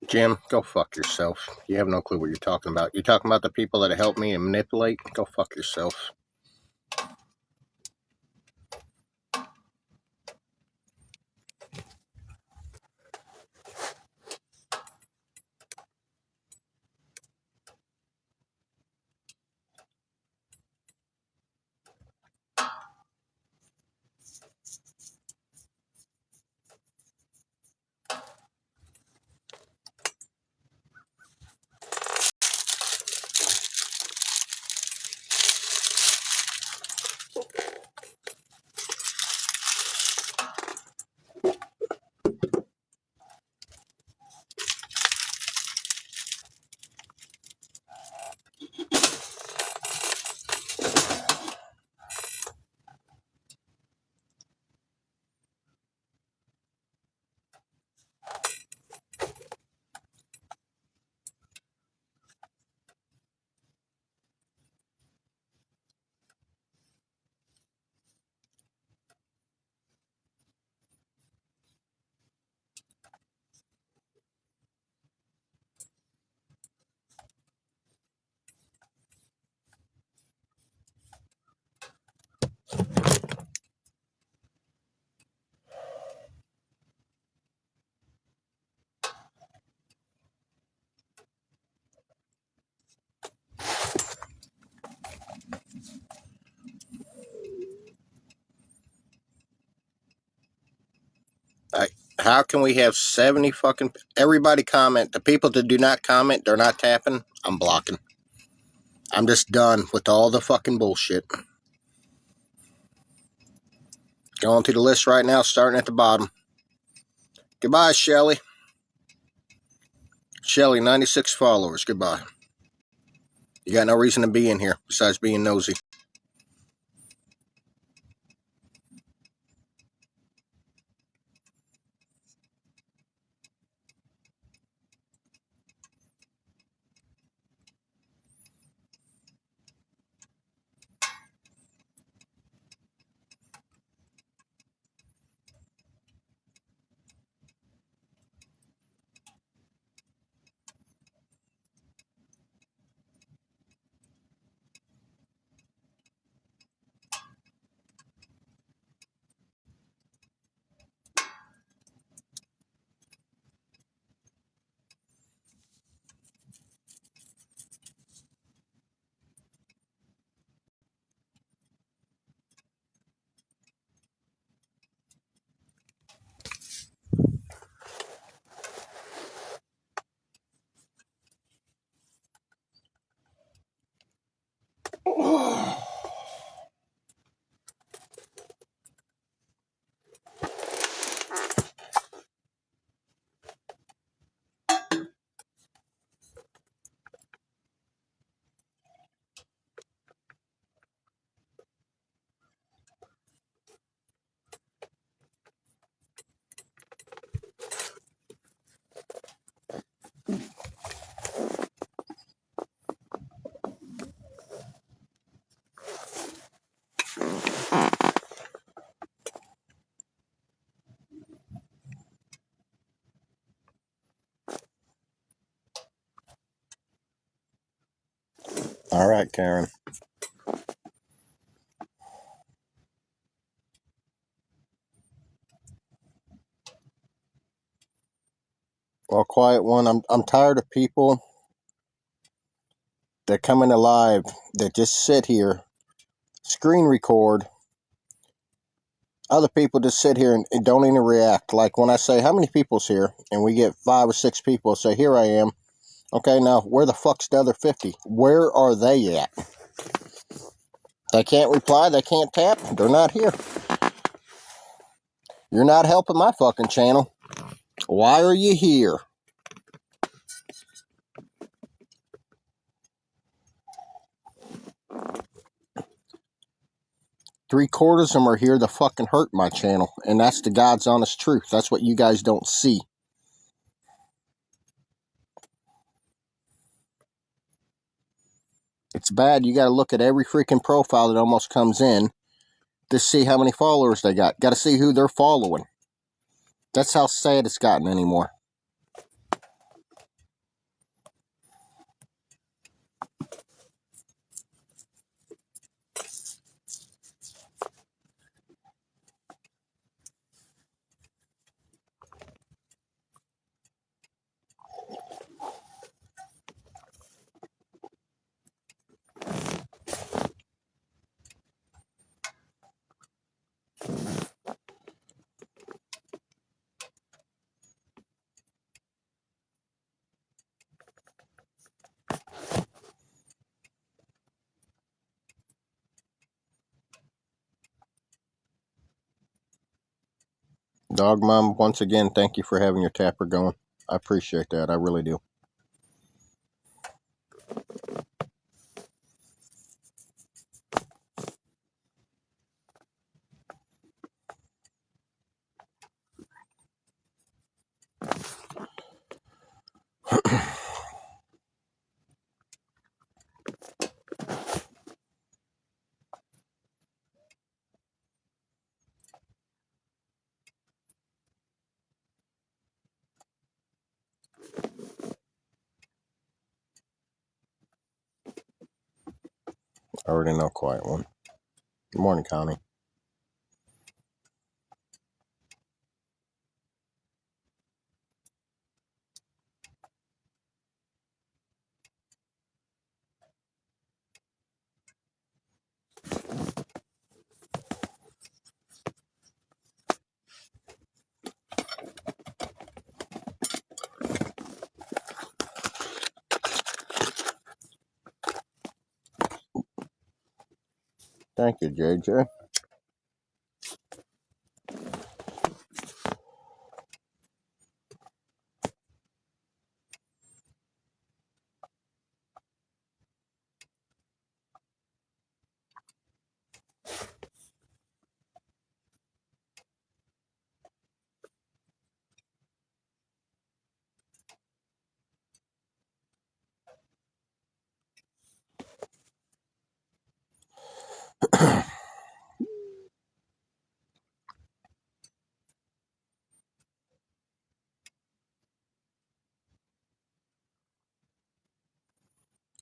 S1: Jim, go fuck yourself. You have no clue what you're talking about. You're talking about the people that helped me and manipulate? Go fuck yourself. How can we have 70 fucking... Everybody comment. The people that do not comment, they're not tapping, I'm blocking. I'm just done with all the fucking bullshit. Going through the list right now, starting at the bottom. Goodbye, Shelly. Shelly, 96 followers. Goodbye. You got no reason to be in here besides being nosy. All right, Karen. Well, quiet one. I'm tired of people that come into live that just sit here, screen record. Other people just sit here and don't even react. Like when I say, how many people's here? And we get 5 or 6 people say, here I am. Okay, now where the fuck's the other 50? Where are they at? They can't reply. They can't tap. They're not here. You're not helping my fucking channel. Why are you here? Three-quarters of them are here to fucking hurt my channel. And that's the God's honest truth. That's what you guys don't see. It's bad. You got to look at every freaking profile that almost comes in to see how many followers they got. Got to see who they're following. That's how sad it's gotten anymore. Dog Mom, once again, thank you for having your tapper going. I appreciate that. I really do. I already know, quiet one. Good morning, Connie. Thank you, JJ.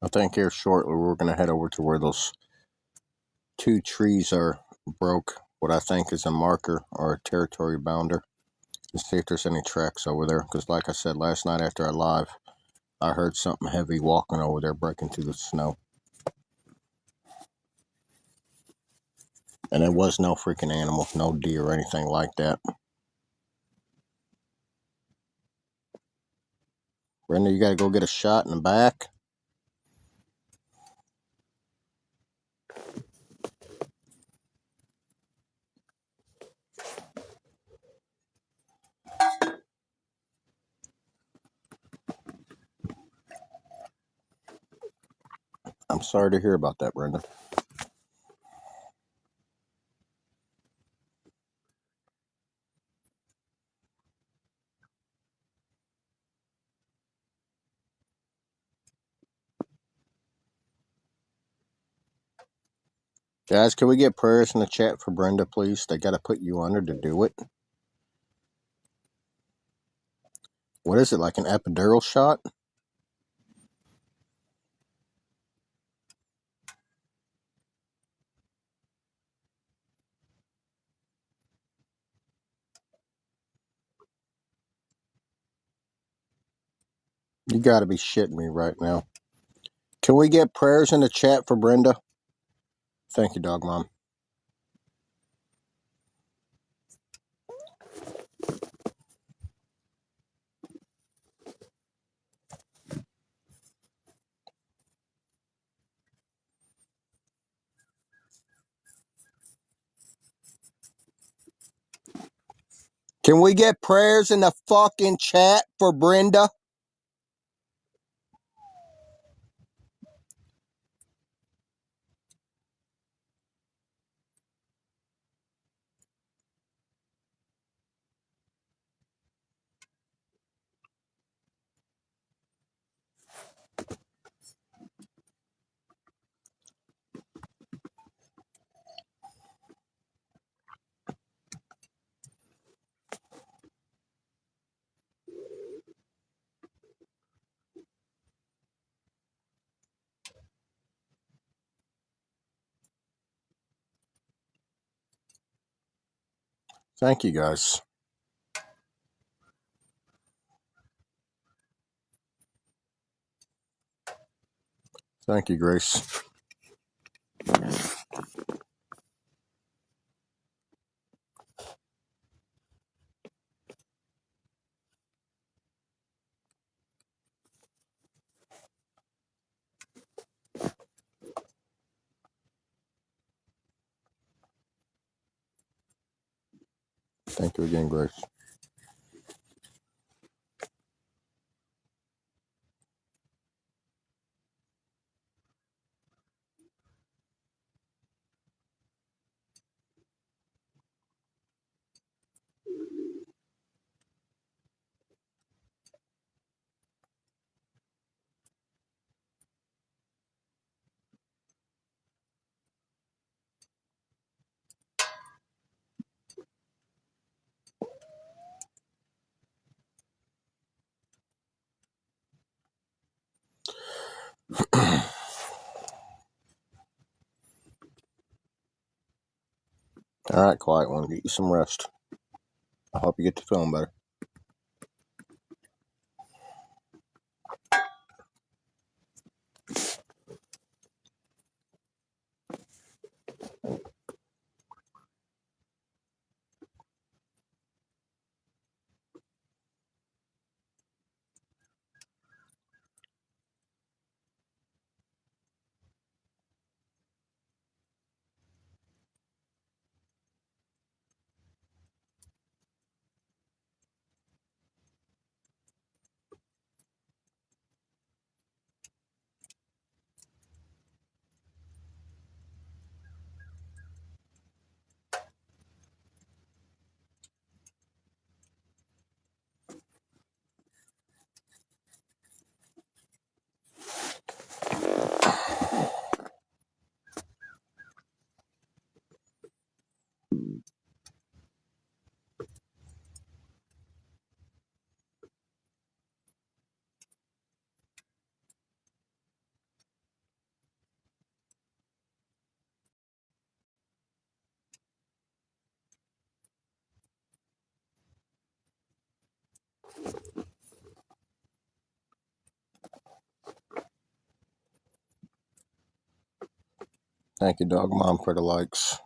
S1: I think here shortly we're going to head over to where those two trees are broke, what I think is a marker or a territory bounder, and see if there's any tracks over there. Because, like I said, last night after I live, I heard something heavy walking over there, breaking through the snow. And it was no freaking animal, no deer or anything like that. Brenda, you got to go get a shot in the back. I'm sorry to hear about that, Brenda. Guys, can we get prayers in the chat for Brenda, please? They got to put you under to do it. What is it, like an epidural shot? You got to be shitting me right now. Can we get prayers in the chat for Brenda? Thank you, Dog Mom. Can we get prayers in the fucking chat for Brenda? Thank you, guys. Thank you, Grace. Thank you again, Grace. All right, quiet one. Get you some rest. I hope you get to feeling better. Thank you, Dog Mom, for the likes.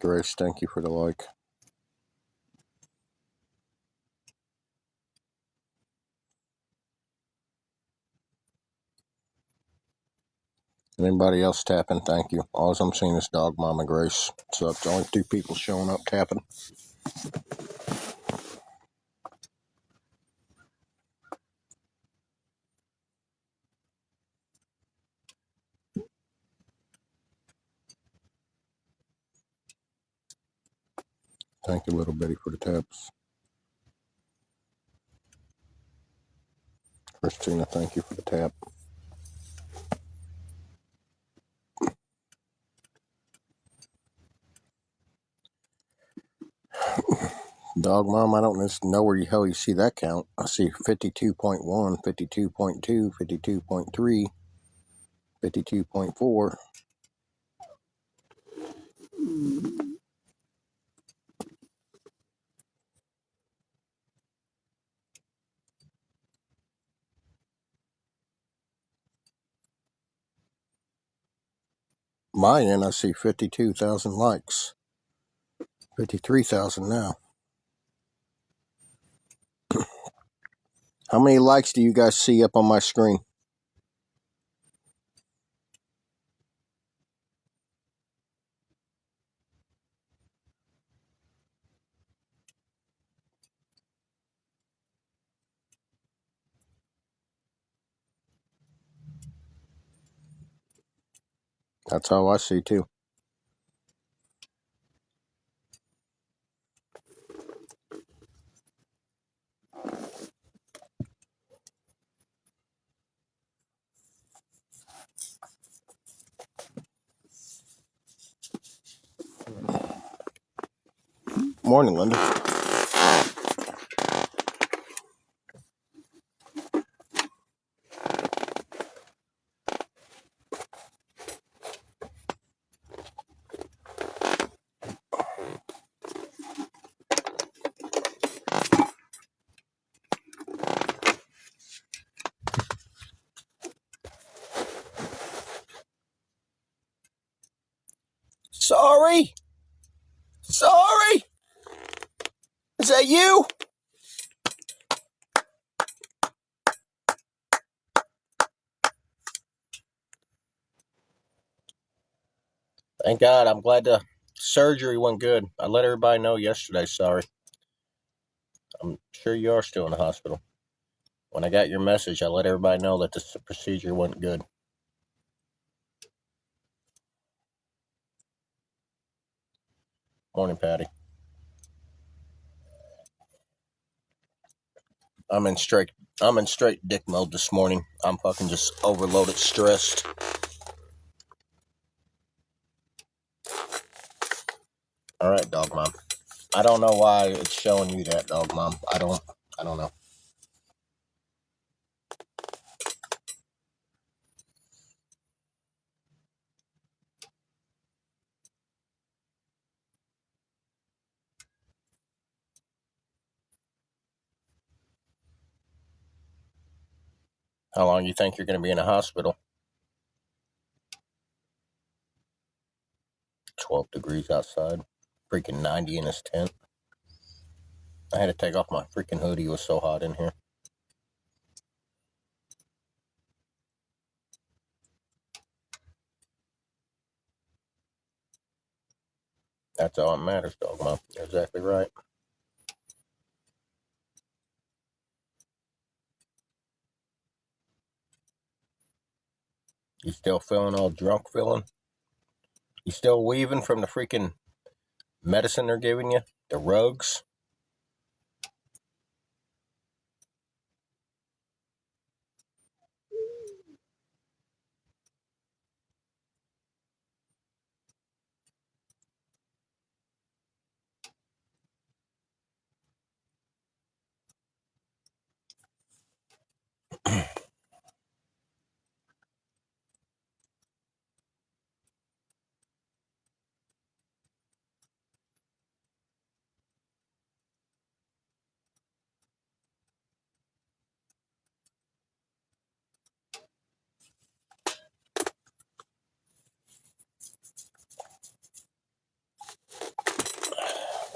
S1: Grace, thank you for the like. Anybody else tapping? Thank you. All I'm seeing is Dog Mom and Grace. So it's only 2 people showing up tapping. Thank you, Little Betty, for the taps. Christina, thank you for the tap. Dog Mom, I don't know where the hell you see that count. I see 52.1, 52.2, 52.3, 52.4. My end, I see 52,000 likes. 53,000 now. How many likes do you guys see up on my screen? That's how I see too. Morning, Linda. Sorry? Sorry? Is that you? Thank God. I'm glad the surgery went good. I let everybody know yesterday. Sorry. I'm sure you are still in the hospital. When I got your message, I let everybody know that the procedure went good. Morning, Patty. I'm in straight dick mode this morning. I'm fucking just overloaded, stressed. All right, Dog Mom. I don't know why it's showing you that, Dog Mom. I don't know. How long you think you're going to be in a hospital? 12 degrees outside. Freaking 90 in his tent. I had to take off my freaking hoodie. It was so hot in here. That's all that matters, Dog Mom. You're exactly right. You still feeling all drunk feeling? You still weaving from the freaking medicine they're giving you? The rugs?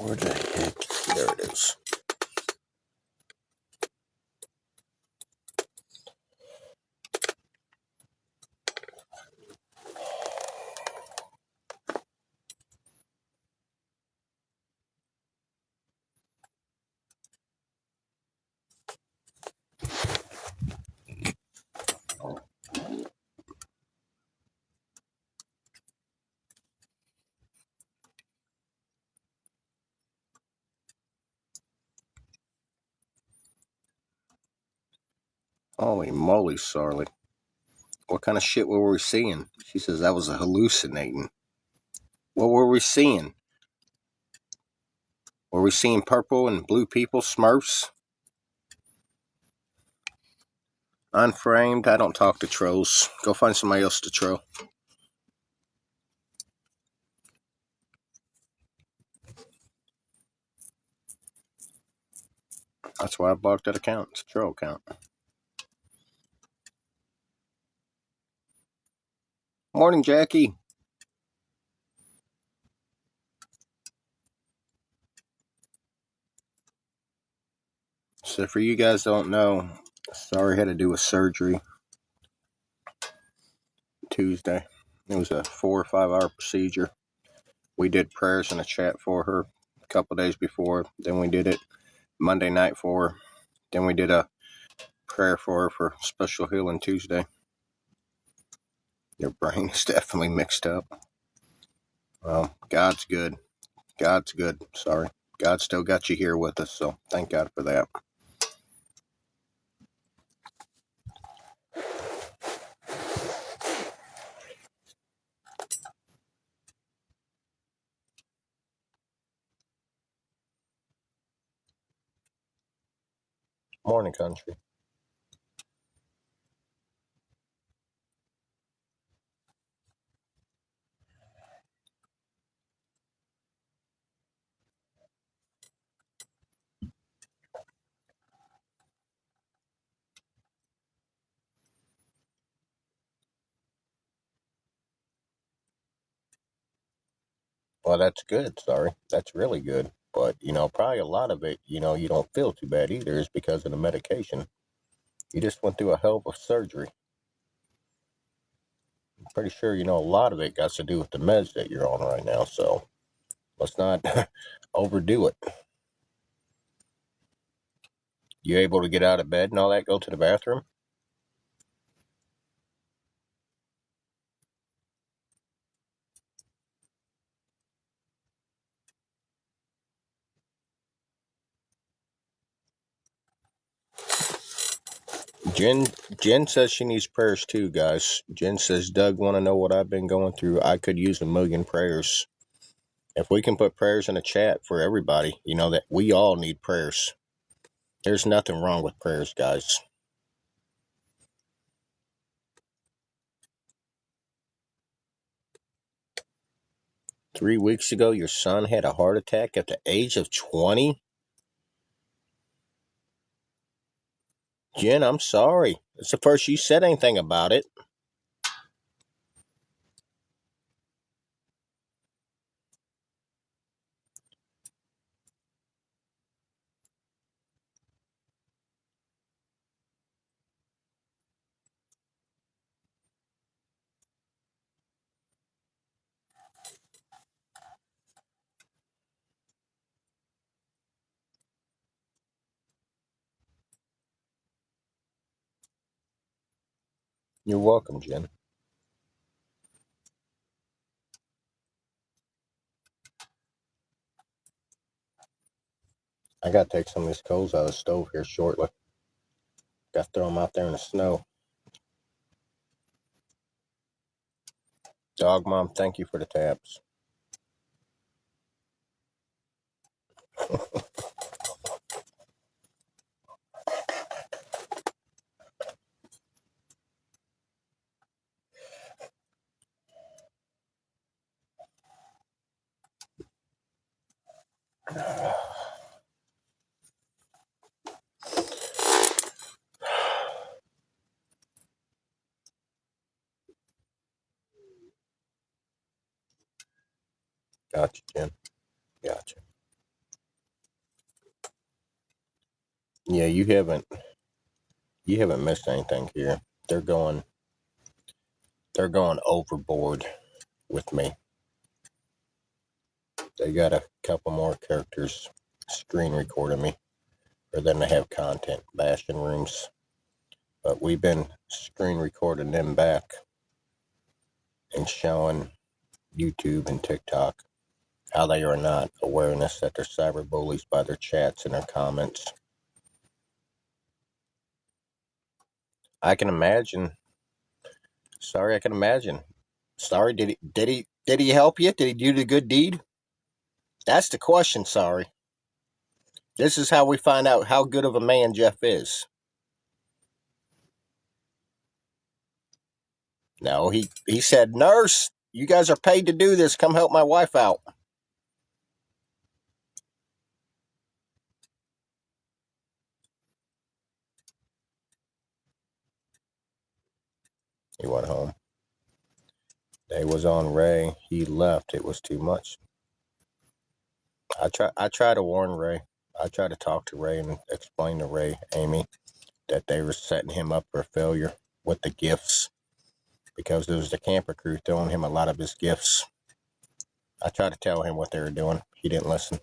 S1: Where the heck? There it is. Holy moly, Sarly. What kind of shit were we seeing? She says that was a hallucinating. What were we seeing? Were we seeing purple and blue people, Smurfs? Unframed? I don't talk to trolls. Go find somebody else to troll. That's why I blocked that account. It's a troll account. Morning, Jackie. So for you guys don't know, sorry, I had to do a surgery Tuesday. It was a 4 or 5 hour procedure. We did prayers in a chat for her a couple days before. Then we did it Monday night for her. Then we did a prayer for her for special healing Tuesday. Your brain is definitely mixed up. Well, God's good. God's good. Sorry. God still got you here with us, so thank God for that. Morning, country. Well, that's good. Sorry. That's really good. But, probably a lot of it, you don't feel too bad either is because of the medication. You just went through a hell of a surgery. I'm pretty sure, a lot of it got to do with the meds that you're on right now. So let's not overdo it. You able to get out of bed and all that, go to the bathroom? Jen says she needs prayers too, guys. Jen says, Doug, want to know what I've been going through? I could use a million prayers. If we can put prayers in the chat for everybody, that we all need prayers. There's nothing wrong with prayers, guys. Three weeks ago, your son had a heart attack at the age of 20? Jen, I'm sorry. It's the first you said anything about it. You're welcome, Jen. I got to take some of these coals out of the stove here shortly. Got to throw them out there in the snow. Dog Mom, thank you for the taps. Gotcha, Jen. Gotcha. Yeah, you haven't missed anything here. They're going they're going overboard with me. They got a couple more characters screen recording me for them to have content bashing rooms. But we've been screen recording them back and showing YouTube and TikTok how they are not awareness that they're cyber bullies by their chats and their comments. I can imagine. Sorry, I can imagine. Sorry, did he help you? Did he do the good deed? That's the question, sorry. This is how we find out how good of a man Jeff is. No, he said, "Nurse, you guys are paid to do this. Come help my wife out." He went home. They was on Ray. He left. It was too much. I try to warn Ray. I try to talk to Ray and explain to Ray, Amy, that they were setting him up for failure with the gifts because there was the camper crew throwing him a lot of his gifts. I tried to tell him what they were doing. He didn't listen.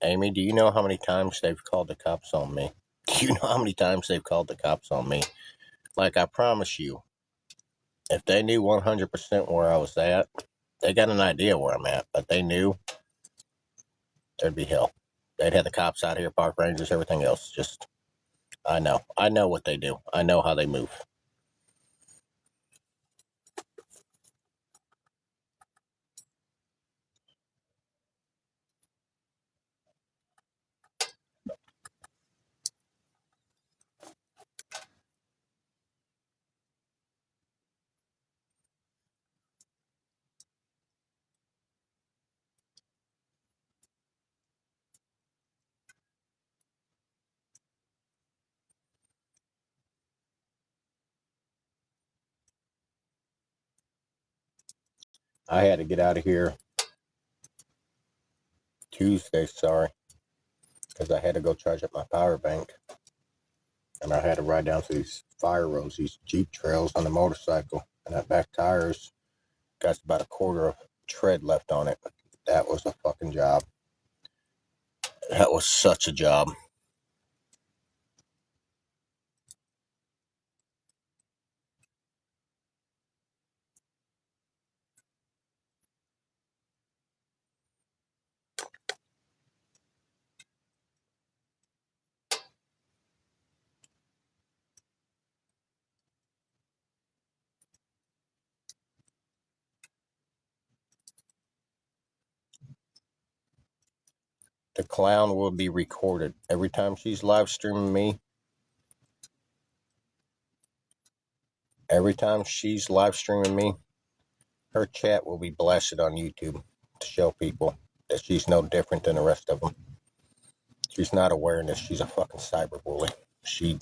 S1: Amy, do you know how many times they've called the cops on me? Do you know how many times they've called the cops on me? Like, I promise you, if they knew 100% where I was at, they got an idea where I'm at, but they knew there'd be hell. They'd have the cops out here, park rangers, everything else. Just, I know. I know what they do. I know how they move. I had to get out of here Tuesday, sorry, because I had to go charge up my power bank. And I had to ride down to these fire roads, these Jeep trails on the motorcycle. And that back tire's got about a quarter of tread left on it. That was a fucking job. That was such a job. The clown will be recorded. Every time she's live streaming me, every time she's live streaming me, her chat will be blasted on YouTube to show people that she's no different than the rest of them. She's not aware that she's a fucking cyber bully. She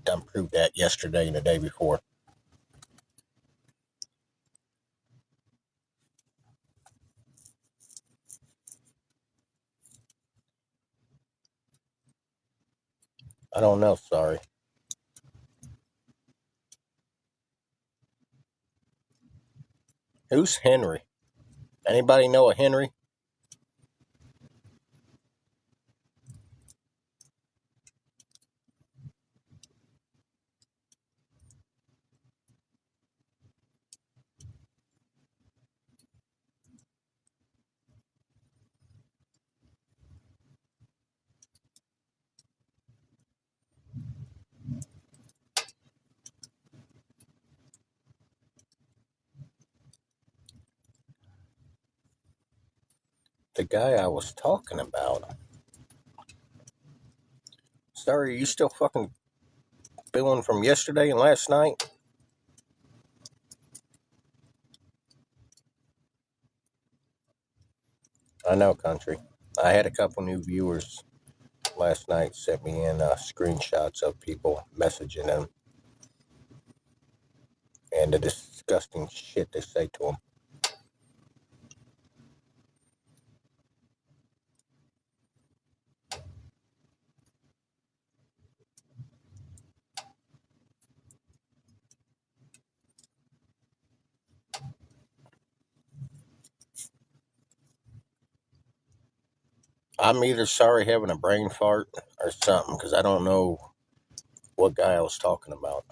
S1: done proved that yesterday and the day before. I don't know, sorry. Who's Henry? Anybody know a Henry? The guy I was talking about. Sorry, are you still fucking feeling from yesterday and last night? I know, country. I had a couple new viewers last night sent me in screenshots of people messaging them and the disgusting shit they say to them. I'm either sorry having a brain fart or something because I don't know what guy I was talking about.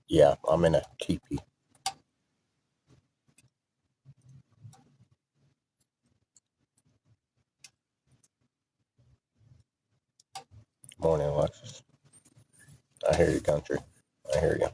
S1: Yeah, I'm in a teepee. Morning, Alexis. I hear you, country. I hear you.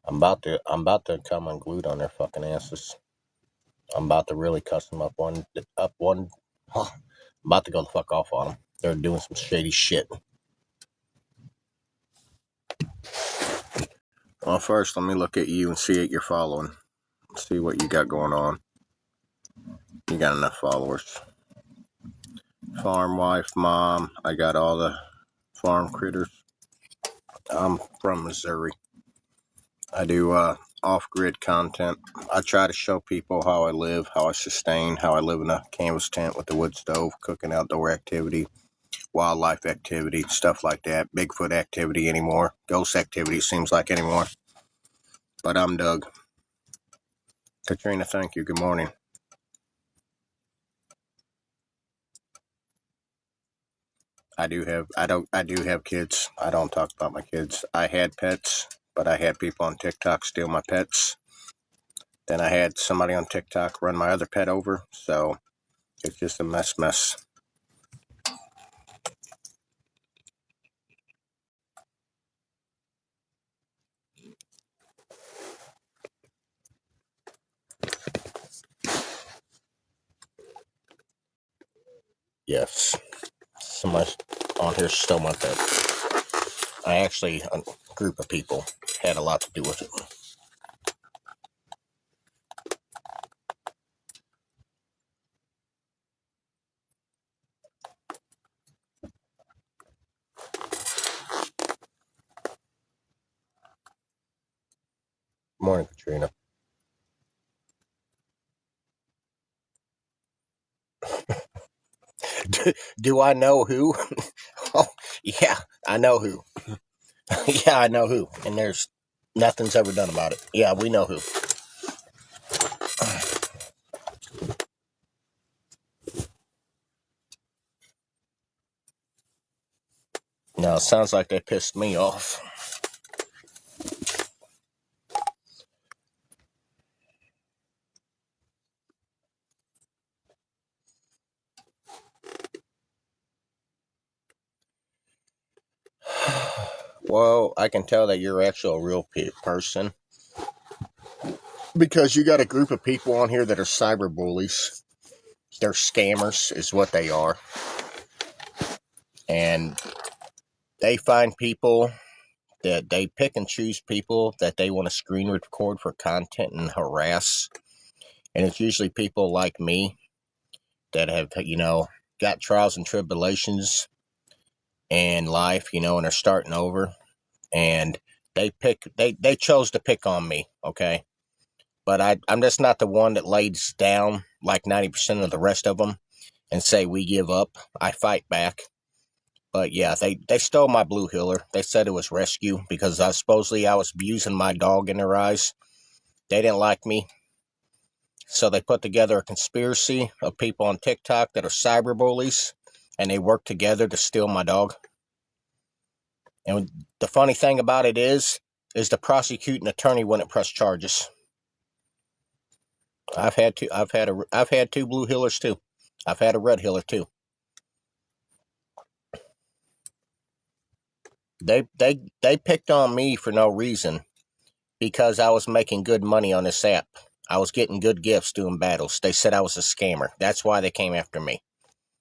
S1: I'm about to come unglued on their fucking asses. I'm about to really cuss them up one. I'm about to go the fuck off on them. They're doing some shady shit. Well, first, let me look at you and see what you're following. See what you got going on. You got enough followers. Farm wife, mom. I got all the farm critters. I'm from Missouri. I do off-grid content. I try to show people how I live, how I sustain, how I live in a canvas tent with the wood stove, cooking outdoor activity, wildlife activity, stuff like that. Bigfoot activity anymore. Ghost activity seems like anymore. But I'm Doug. Katrina, thank you. Good morning. I do have kids. I don't talk about my kids. I had pets, but I had people on TikTok steal my pets. Then I had somebody on TikTok run my other pet over. So it's just a mess. Yes. Somebody on here stole my pet. A group of people had a lot to do with it. Morning, Katrina. Do I know who? Oh, yeah, I know who. Yeah, I know who. And there's nothing's ever done about it. Yeah, we know who. No, it sounds like they pissed me off. Well, I can tell that you're actually a real person because you got a group of people on here that are cyber bullies. They're scammers, is what they are. And they find people that they pick and choose people that they want to screen record for content and harass. And it's usually people like me that have, got trials and tribulations in life, and are starting over. And they chose to pick on me, okay? But I'm just not the one that lays down like 90% of the rest of them and say we give up. I fight back. But yeah, they stole my blue heeler. They said it was rescue because supposedly I was abusing my dog in their eyes. They didn't like me. So they put together a conspiracy of people on TikTok that are cyber bullies, and they worked together to steal my dog. And the funny thing about it is the prosecuting attorney wouldn't press charges. I've had two blue heelers too. I've had a red heeler too. They picked on me for no reason because I was making good money on this app. I was getting good gifts doing battles. They said I was a scammer. That's why they came after me.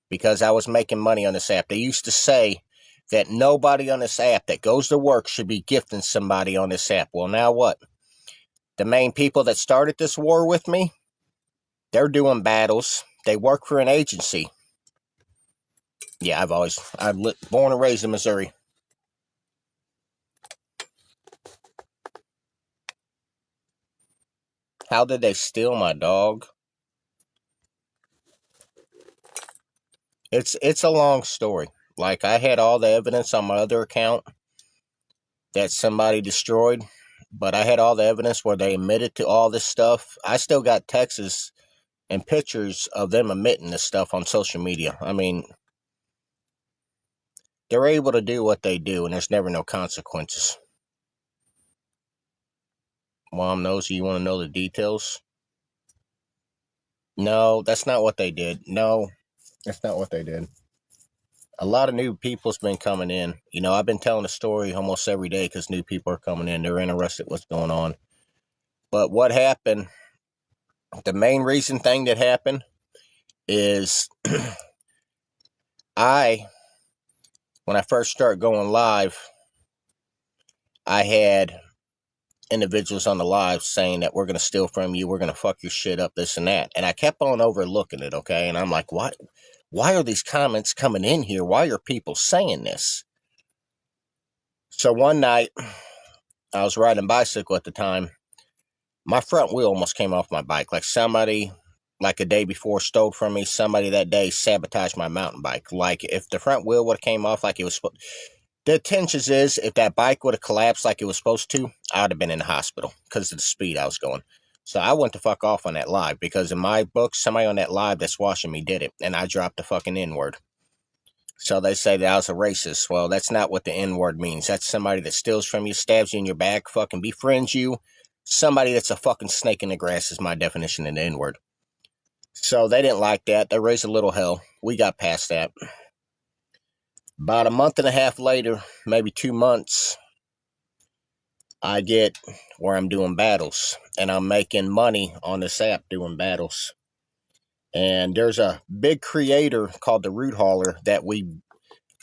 S1: Because I was making money on this app. They used to say that nobody on this app that goes to work should be gifting somebody on this app. Well, now what? The main people that started this war with me, they're doing battles. They work for an agency. Yeah, I'm born and raised in Missouri. How did they steal my dog? It's a long story. Like, I had all the evidence on my other account that somebody destroyed, but I had all the evidence where they admitted to all this stuff. I still got texts and pictures of them admitting this stuff on social media. I mean, they're able to do what they do, and there's never no consequences. Mom knows you want to know the details? No, that's not what they did. No, that's not what they did. A lot of new people's been coming in. You know, I've been telling the story almost every day because new people are coming in. They're interested in what's going on. But what happened, the main thing that happened is when I first started going live, I had individuals on the live saying that we're going to steal from you, we're going to fuck your shit up, this and that. And I kept on overlooking it, okay? And I'm like, why are these comments coming in here? Why are people saying this? So one night, I was riding a bicycle at the time. My front wheel almost came off my bike. Like somebody, like a day before, stole from me. Somebody that day sabotaged my mountain bike. Like if the front wheel would have came off like it was supposed. The intentions is if that bike would have collapsed like it was supposed to, I would have been in the hospital because of the speed I was going. So I went to fuck off on that live because in my book, somebody on that live that's watching me did it, and I dropped the fucking N-word. So they say that I was a racist. Well, that's not what the N-word means. That's somebody that steals from you, stabs you in your back, fucking befriends you. Somebody that's a fucking snake in the grass is my definition of the N-word. So they didn't like that. They raised a little hell. We got past that. About a month and a half later, maybe 2 months, I get where I'm doing battles. And I'm making money on this app doing battles. And there's a big creator called the Root Hauler that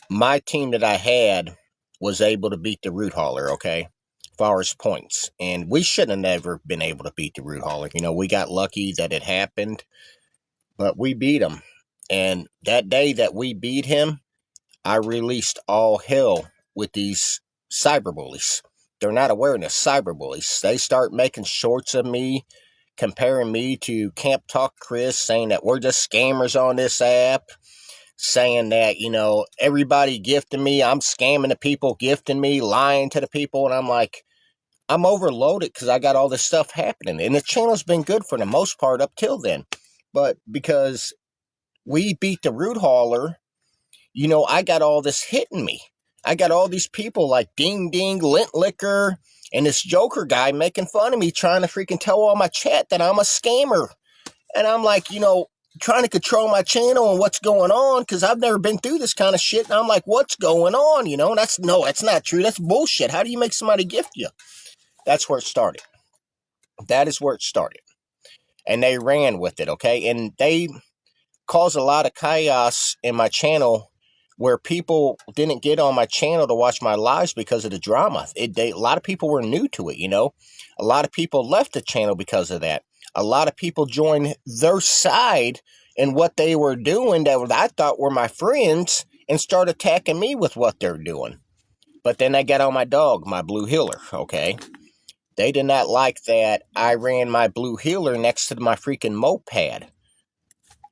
S1: my team that I had was able to beat the Root Hauler, okay? As far as points. And we shouldn't have never been able to beat the Root Hauler. You know, we got lucky that it happened. But we beat him. And that day that we beat him, I released all hell with these cyberbullies. They're not aware of this, cyberbullies. They start making shorts of me, comparing me to Camp Talk Chris, saying that we're just scammers on this app, saying that, you know, everybody gifting me, I'm scamming the people gifting me, lying to the people, and I'm like, I'm overloaded because I got all this stuff happening. And the channel's been good for the most part up till then. But because we beat the Root Hauler, you know, I got all this hitting me. I got all these people like Ding Ding, Lint Liquor, and this Joker guy making fun of me, trying to freaking tell all my chat that I'm a scammer. And I'm like, you know, trying to control my channel and what's going on because I've never been through this kind of shit. And I'm like, what's going on? You know, that's not true. That's bullshit. How do you make somebody gift you? That's where it started. That is where it started. And they ran with it, okay? And they caused a lot of chaos in my channel where people didn't get on my channel to watch my lives because of the drama. A lot of people were new to it, you know. A lot of people left the channel because of that. A lot of people joined their side in what they were doing that I thought were my friends and started attacking me with what they're doing. But then they got on my dog, my blue heeler, okay? They did not like that I ran my blue heeler next to my freaking moped.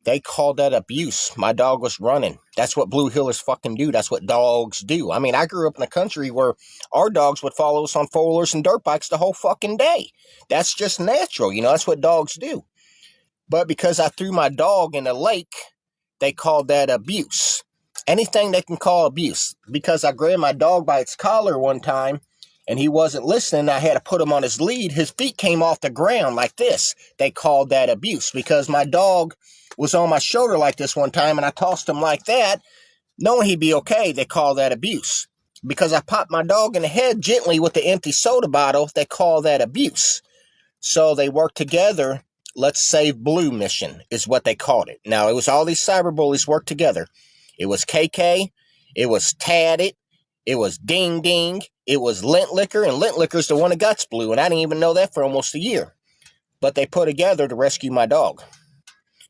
S1: They called that abuse. My dog was running. That's what Blue Heelers fucking do. That's what dogs do. I mean, I grew up in a country where our dogs would follow us on four-wheelers and dirt bikes the whole fucking day. That's just natural. That's what dogs do. But because I threw my dog in a lake, they called that abuse. Anything they can call abuse. Because I grabbed my dog by its collar one time and he wasn't listening, I had to put him on his lead. His feet came off the ground like this. They called that abuse because my dog was on my shoulder like this one time and I tossed him like that, knowing he'd be okay. They call that abuse. Because I popped my dog in the head gently with the empty soda bottle, they call that abuse. So they worked together. Let's Save Blue mission is what they called it. Now, it was all these cyber bullies worked together. It was KK. It was Taddit. It was Ding Ding. It was Lint Liquor. And Lint Liquor's the one that got Blue. And I didn't even know that for almost a year. But they put together to rescue my dog.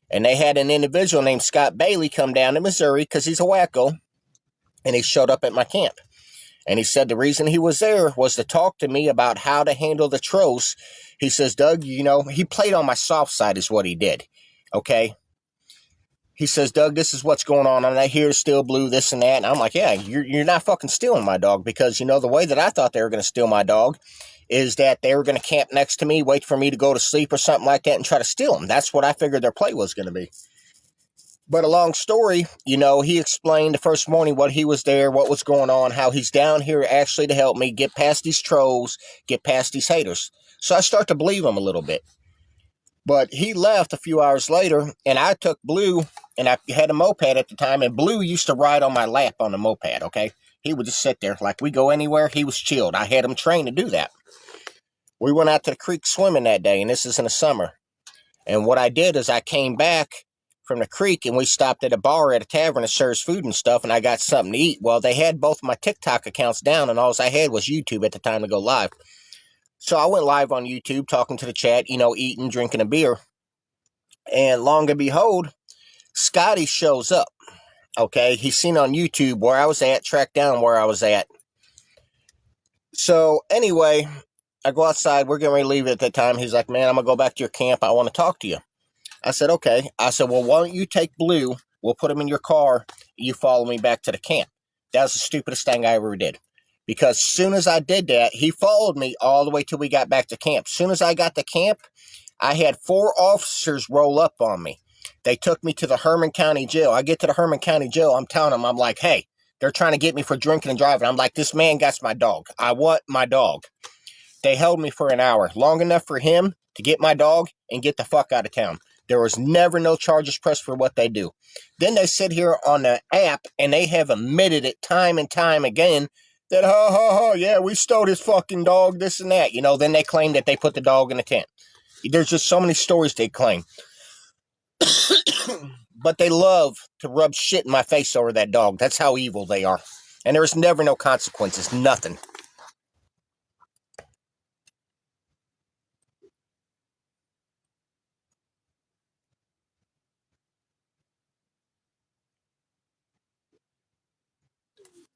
S1: And they had an individual named Scott Bailey come down to Missouri because he's a wacko. And he showed up at my camp. And he said the reason he was there was to talk to me about how to handle the Tros. He says, Doug, he played on my soft side is what he did. Okay? He says, Doug, this is what's going on. And I hear Still Blue, this and that. And I'm like, yeah, you're not fucking stealing my dog. Because, the way that I thought they were going to steal my dog is that they were going to camp next to me, wait for me to go to sleep or something like that and try to steal him. That's what I figured their play was going to be. But a long story, he explained the first morning what he was there, what was going on, how he's down here actually to help me get past these trolls, get past these haters. So I start to believe him a little bit. But he left a few hours later, and I took Blue, and I had a moped at the time, and Blue used to ride on my lap on the moped, okay? He would just sit there. Like, we go anywhere, he was chilled. I had him trained to do that. We went out to the creek swimming that day, and this is in the summer. And what I did is I came back from the creek and we stopped at a bar at a tavern that serves food and stuff, and I got something to eat. Well, they had both my TikTok accounts down, and all I had was YouTube at the time to go live. So I went live on YouTube talking to the chat, eating, drinking a beer. And long and behold, Scotty shows up. Okay, he's seen on YouTube where I was at, tracked down where I was at. So anyway, I go outside. We're getting ready to leave at that time. He's like, man, I'm going to go back to your camp. I want to talk to you. I said, okay. I said, well, why don't you take Blue? We'll put him in your car. You follow me back to the camp. That was the stupidest thing I ever did. Because as soon as I did that, he followed me all the way till we got back to camp. As soon as I got to camp, I had 4 officers roll up on me. They took me to the Herman County Jail. I get to the Herman County Jail. I'm telling them, I'm like, hey, they're trying to get me for drinking and driving. I'm like, this man got my dog. I want my dog. They held me for an hour, long enough for him to get my dog and get the fuck out of town. There was never no charges pressed for what they do. Then they sit here on the app and they have admitted it time and time again that, yeah, we stole his fucking dog, this and that. Then they claim that they put the dog in the tent. There's just so many stories they claim. But they love to rub shit in my face over that dog. That's how evil they are. And there's never no consequences, nothing.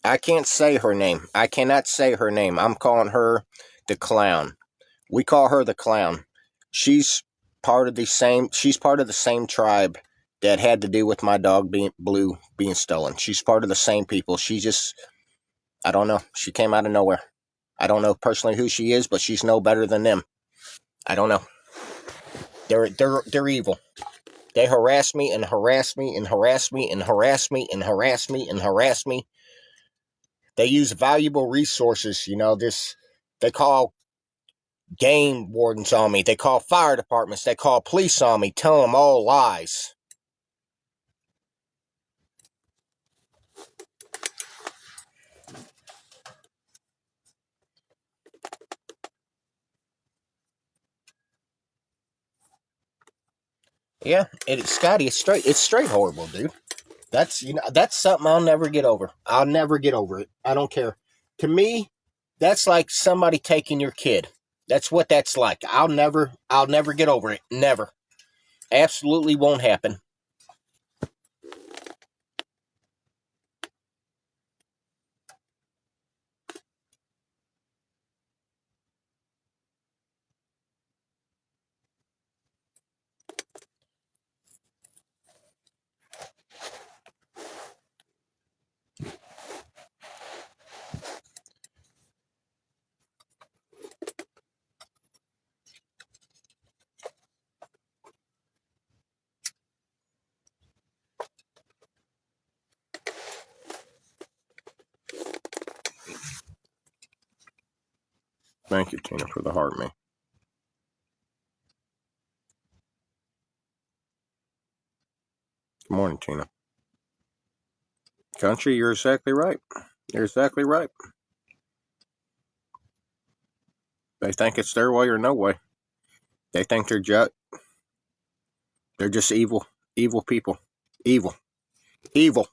S1: I can't say her name. I cannot say her name. I'm calling her the clown. We call her the clown. She's she's part of the same tribe that had to do with my dog Blue being stolen. She's part of the same people. I don't know. She came out of nowhere. I don't know personally who she is, but she's no better than them. I don't know. They're evil. They harass me and harass me and harass me and harass me and harass me and harass me. They use valuable resources, they call game wardens on me. They call fire departments. They call police on me, tell them all lies. Yeah, Scotty, it's straight horrible, dude. That's something I'll never get over. I'll never get over it. I don't care. To me, that's like somebody taking your kid. That's what that's like. I'll never get over it. Never. Absolutely won't happen. Thank you, Tina, for the heart, me. Good morning, Tina. Country, you're exactly right. You're exactly right. They think it's their way or no way. They think they're just evil, evil people. Evil, evil.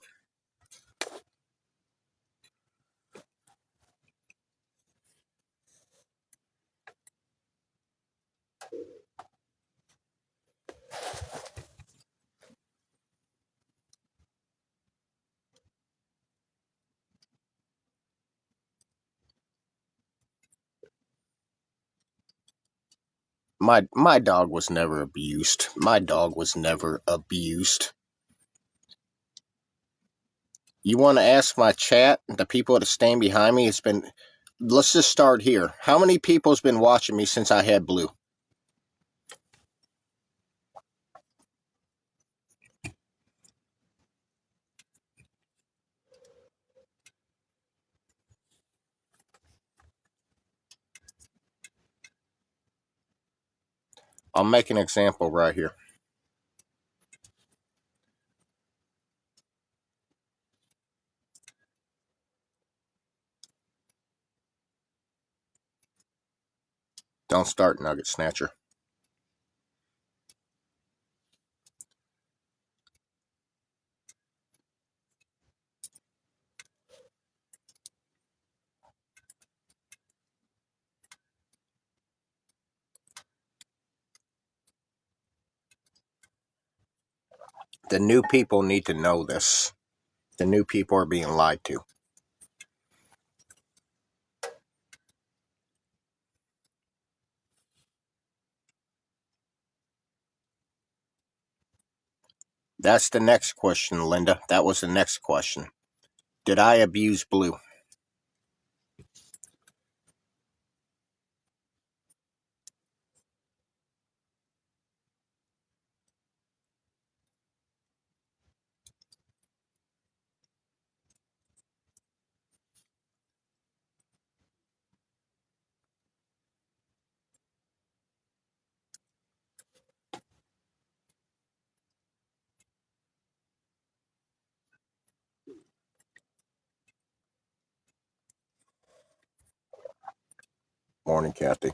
S1: My dog was never abused. My dog was never abused. You want to ask my chat, the people that stand behind me? It's been. Let's just start here. How many people's been watching me since I had Blue? I'll make an example right here. Don't start, Nugget Snatcher. The new people need to know this. The new people are being lied to. That's the next question, Linda. That was the next question. Did I abuse Blue? Morning, Kathy.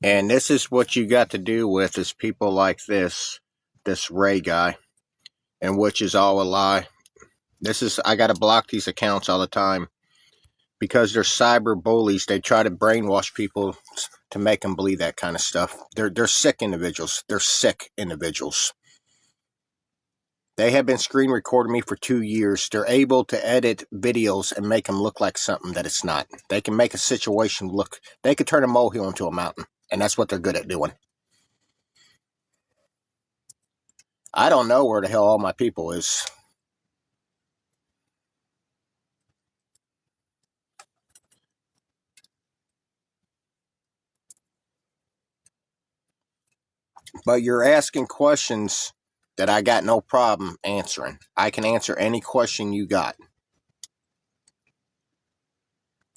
S1: And this is what you got to do with is people like this Ray guy, and which is all a lie. I got to block these accounts all the time because they're cyber bullies. They try to brainwash people to make them believe that kind of stuff. They're sick individuals. They're sick individuals. They have been screen recording me for 2 years. They're able to edit videos and make them look like something that it's not. They can make a situation look. They could turn a molehill into a mountain, and that's what they're good at doing. I don't know where the hell all my people is. But you're asking questions that I got no problem answering. I can answer any question you got.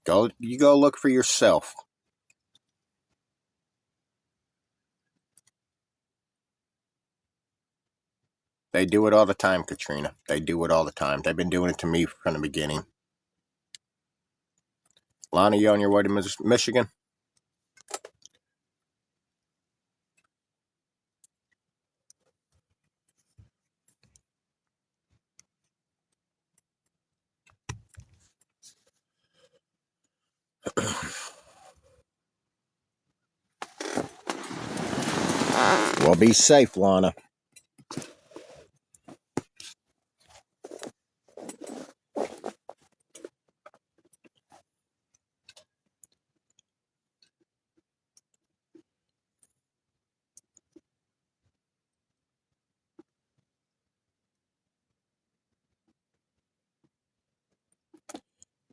S1: You go look for yourself. They do it all the time, Katrina. They do it all the time. They've been doing it to me from the beginning. Lonnie, you on your way to Michigan? Well, be safe, Lana.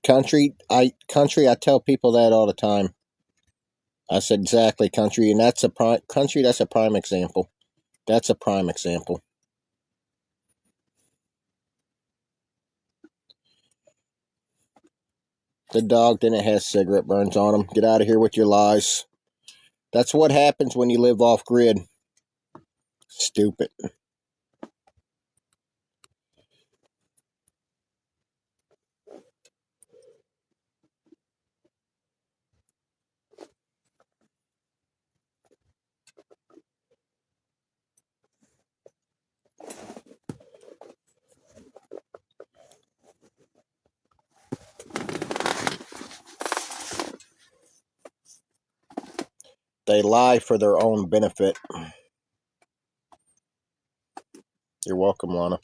S1: Country, I tell people that all the time. I said exactly, country, and that's a prime example. That's a prime example. The dog didn't have cigarette burns on him. Get out of here with your lies. That's what happens when you live off grid. Stupid. They lie for their own benefit. You're welcome, Lana.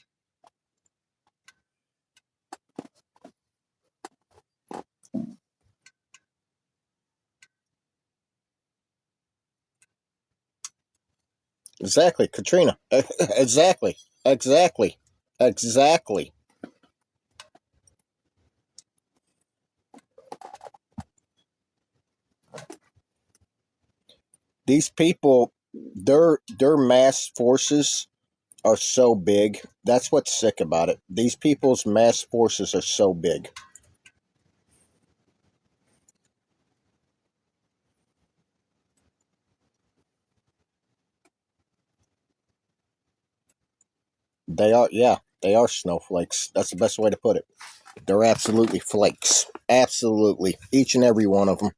S1: Exactly, Katrina. Exactly. Exactly. Exactly. These people, their mass forces are so big. That's what's sick about it. These people's mass forces are so big. They are, yeah, they are snowflakes. That's the best way to put it. They're absolutely flakes. Absolutely. Each and every one of them.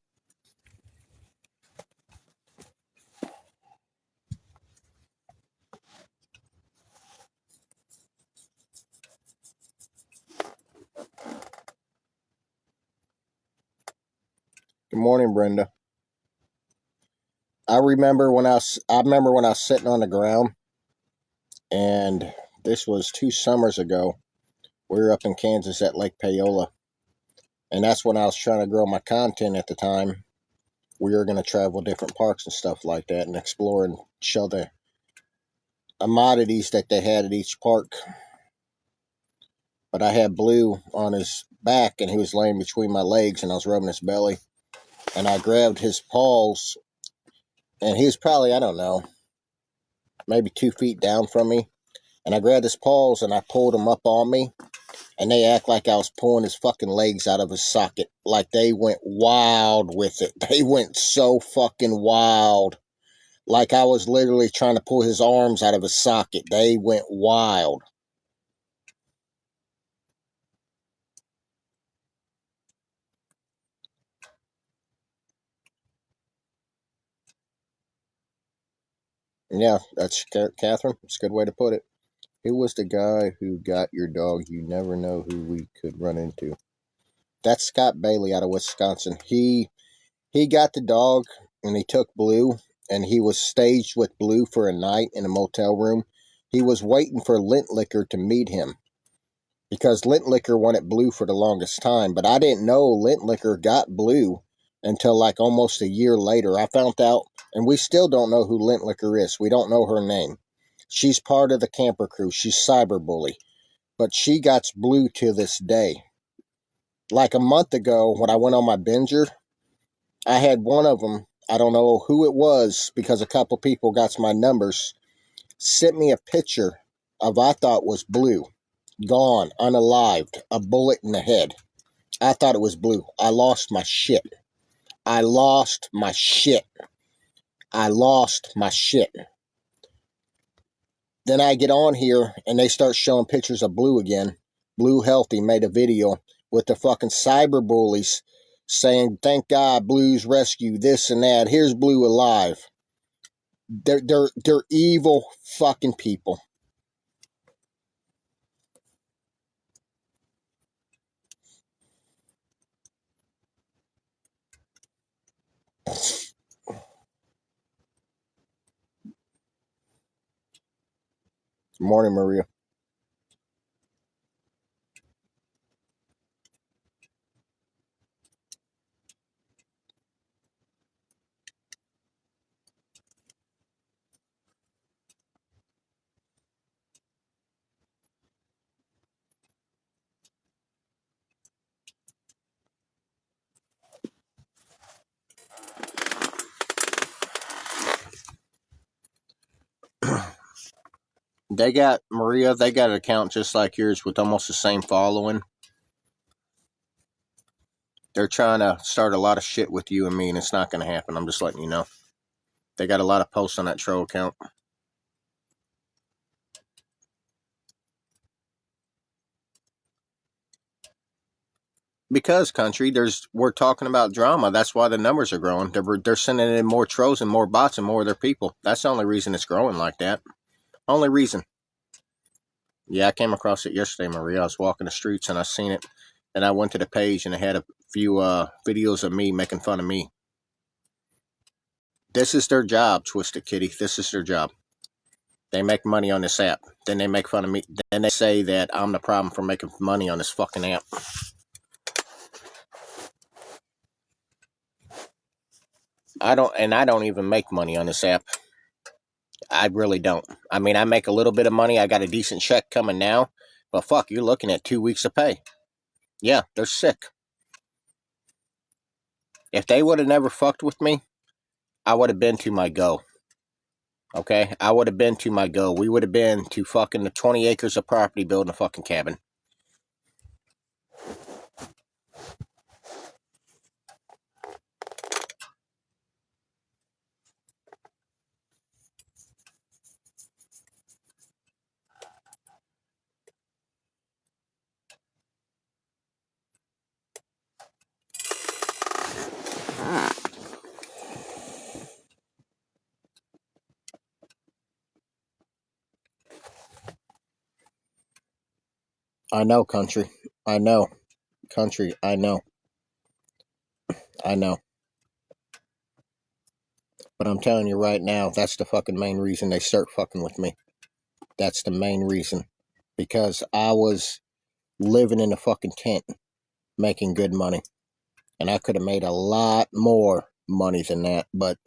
S1: Good morning, Brenda. I remember when I was sitting on the ground, and this was 2 summers ago. We were up in Kansas at Lake Payola, and that's when I was trying to grow my content at the time. We were going to travel different parks and stuff like that and explore and show the commodities that they had at each park. But I had Blue on his back, and he was laying between my legs, and I was rubbing his belly, and I grabbed his paws, and he was probably, I don't know, maybe 2 feet down from me, and I grabbed his paws and I pulled him up on me, and they act like I was pulling his fucking legs out of his socket. Like they went wild with it. They went so fucking wild. Like I was literally trying to pull his arms out of his socket. They went wild. Yeah, that's Catherine. It's a good way to put it. Who was the guy who got your dog? You never know who we could run into. That's Scott Bailey out of Wisconsin. He got the dog and he took Blue, and he was staged with Blue for a night in a motel room. He was waiting for Lint Liquor to meet him because Lint Liquor wanted Blue for the longest time. But I didn't know Lint Liquor got Blue until like almost a year later. I found out, and we still don't know who Lint Liquor is. We don't know her name. She's part of the camper crew. She's Cyberbully, but she got Blue to this day. Like a month ago, when I went on my binger, I had one of them. I don't know who it was because a couple people got my numbers. Sent me a picture of I thought was Blue, gone, unalived, a bullet in the head. I thought it was Blue. I lost my shit. I lost my shit. I lost my shit. Then I get on here and they start showing pictures of Blue again. Blue Healthy made a video with the fucking cyberbullies saying, "Thank God Blue's rescue this and that. Here's Blue alive." They're evil fucking people. Morning, Maria. They got Maria. They got an account just like yours with almost the same following. They're trying to start a lot of shit with you and me, and it's not going to happen. I'm just letting you know. They got a lot of posts on that troll account. Because country, we're talking about drama. That's why the numbers are growing. They're sending in more trolls and more bots and more of their people. That's the only reason it's growing like that. Only reason. Yeah, I came across it yesterday, Maria. I was walking the streets and I seen it, and I went to the page and it had a few videos of me making fun of me. This is their job, Twisted Kitty. This is their job. They make money on this app. Then they make fun of me. Then they say that I'm the problem for making money on this fucking app. I don't even make money on this app. I really don't. I mean, I make a little bit of money. I got a decent check coming now. But fuck, you're looking at 2 weeks of pay. Yeah, they're sick. If they would have never fucked with me, I would have been to my go. Okay? I would have been to my go. We would have been to fucking the 20 acres of property building a fucking cabin. I know, country. I know. Country, I know. I know. But I'm telling you right now, that's the fucking main reason they start fucking with me. That's the main reason. Because I was living in a fucking tent making good money. And I could have made a lot more money than that, but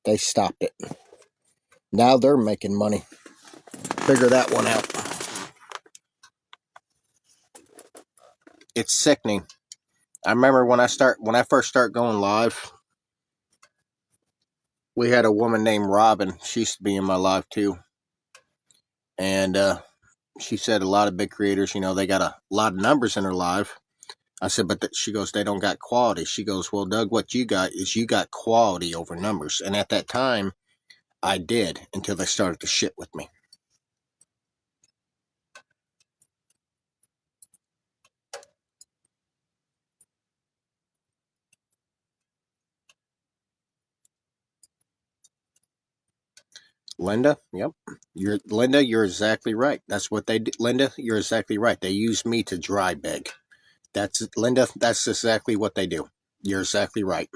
S1: they stopped it. Now they're making money. Figure that one out. It's sickening. I remember when I first started going live, we had a woman named Robin. She used to be in my live too. And she said a lot of big creators, they got a lot of numbers in their live. I said, but she goes, they don't got quality. She goes, well, Doug, what you got is you got quality over numbers. And at that time, I did until they started to shit with me. Linda, yep. You're exactly right. That's what they do. Linda, you're exactly right. They use me to dry beg. That's Linda, that's exactly what they do. You're exactly right.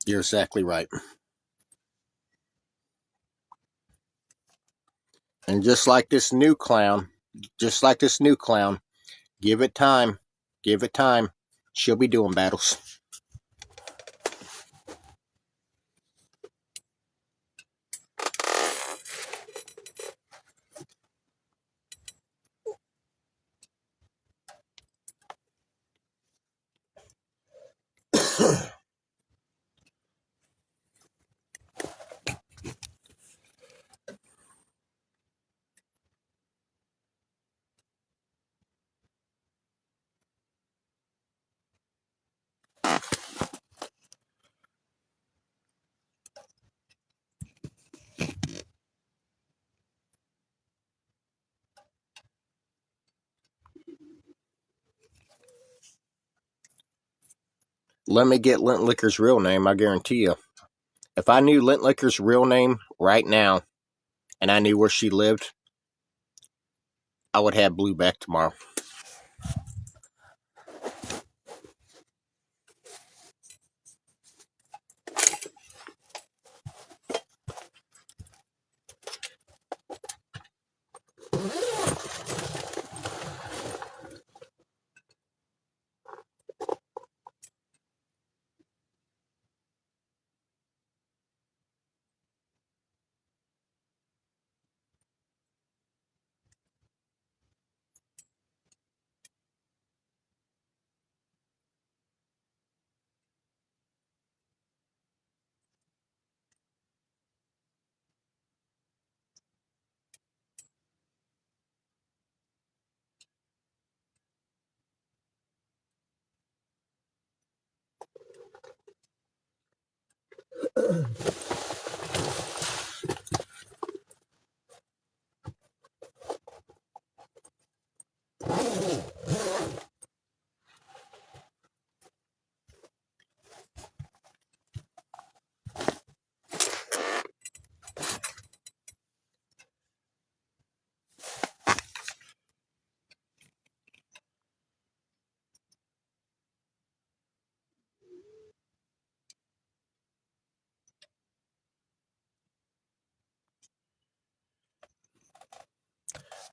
S1: You're exactly right. And just like this new clown, give it time. Give it time. She'll be doing battles. Let me get Lint Licker's real name, I guarantee you. If I knew Lint Licker's real name right now and I knew where she lived, I would have Blue back tomorrow.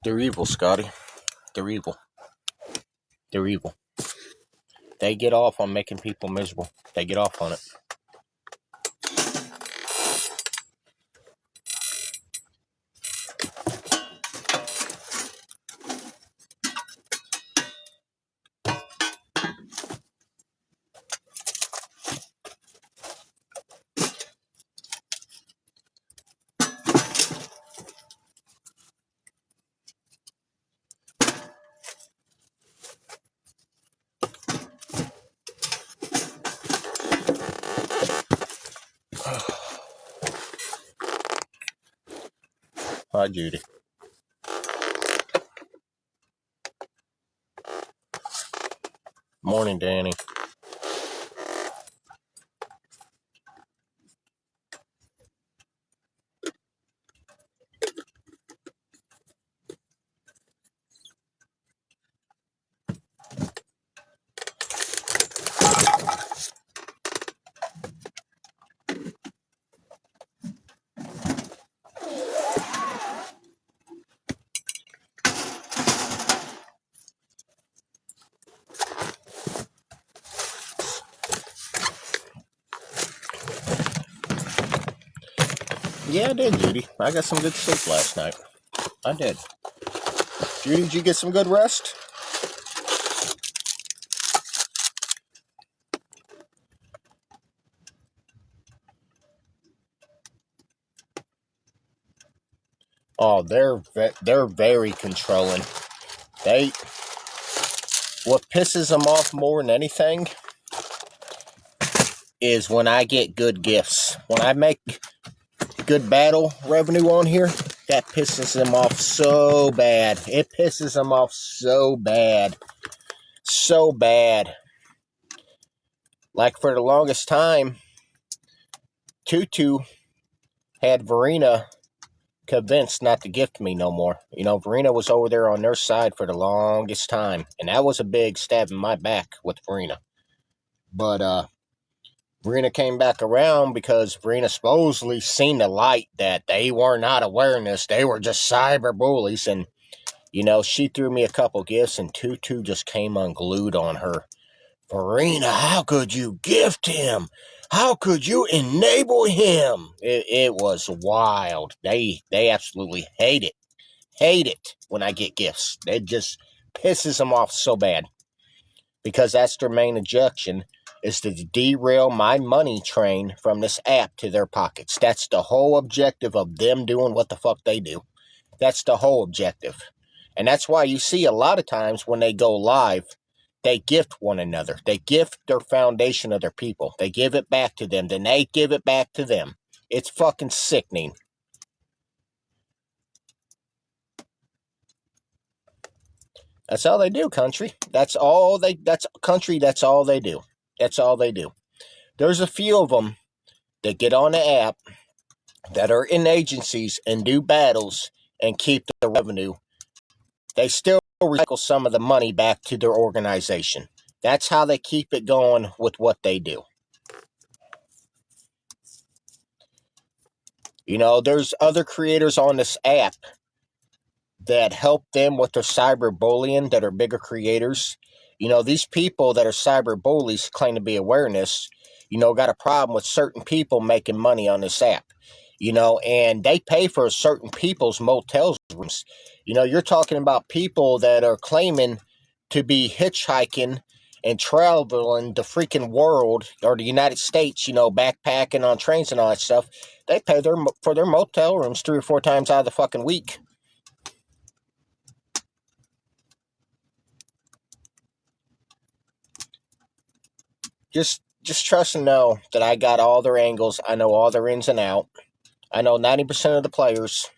S1: They're evil, Scotty. They're evil. They're evil. They get off on making people miserable. They get off on it. Hi, Judy. Morning, Danny. Yeah, I did, Judy. I got some good sleep last night. I did. Judy, did you get some good rest? Oh, they're very controlling. They What pisses them off more than anything is when I get good gifts. When I make good battle revenue on here, that pisses them off so bad. It pisses them off so bad. So bad. Like for the longest time, Tutu had Verena convinced not to gift me no more. You know, Verena was over there on their side for the longest time. And that was a big stab in my back with Verena. But Verena came back around because Verena supposedly seen the light that they were not awareness. They were just cyber bullies. And, you know, she threw me a couple gifts and Tutu just came unglued on her. Verena, how could you gift him? How could you enable him? It was wild. They absolutely hate it. Hate it when I get gifts. It just pisses them off so bad. Because that's their main objection, is to derail my money train from this app to their pockets. That's the whole objective of them doing what the fuck they do. That's the whole objective. And that's why you see a lot of times when they go live, they gift one another. They gift their foundation of their people. They give it back to them. Then they give it back to them. It's fucking sickening. That's all they do, country. That's all they do. That's all they do. That's all they do. There's a few of them that get on the app that are in agencies and do battles and keep the revenue. They still recycle some of the money back to their organization. That's how they keep it going with what they do. You know, there's other creators on this app that help them with their cyberbullying that are bigger creators. You know, these people that are cyber bullies claim to be awareness, you know, got a problem with certain people making money on this app. You know, and they pay for certain people's motels rooms. You know, you're talking about people that are claiming to be hitchhiking and traveling the freaking world or the United States, you know, backpacking on trains and all that stuff. They pay for their motel rooms 3 or 4 times out of the fucking week. Just just trust and know that I got all their angles. I know all their ins and out. I know 90% of the players.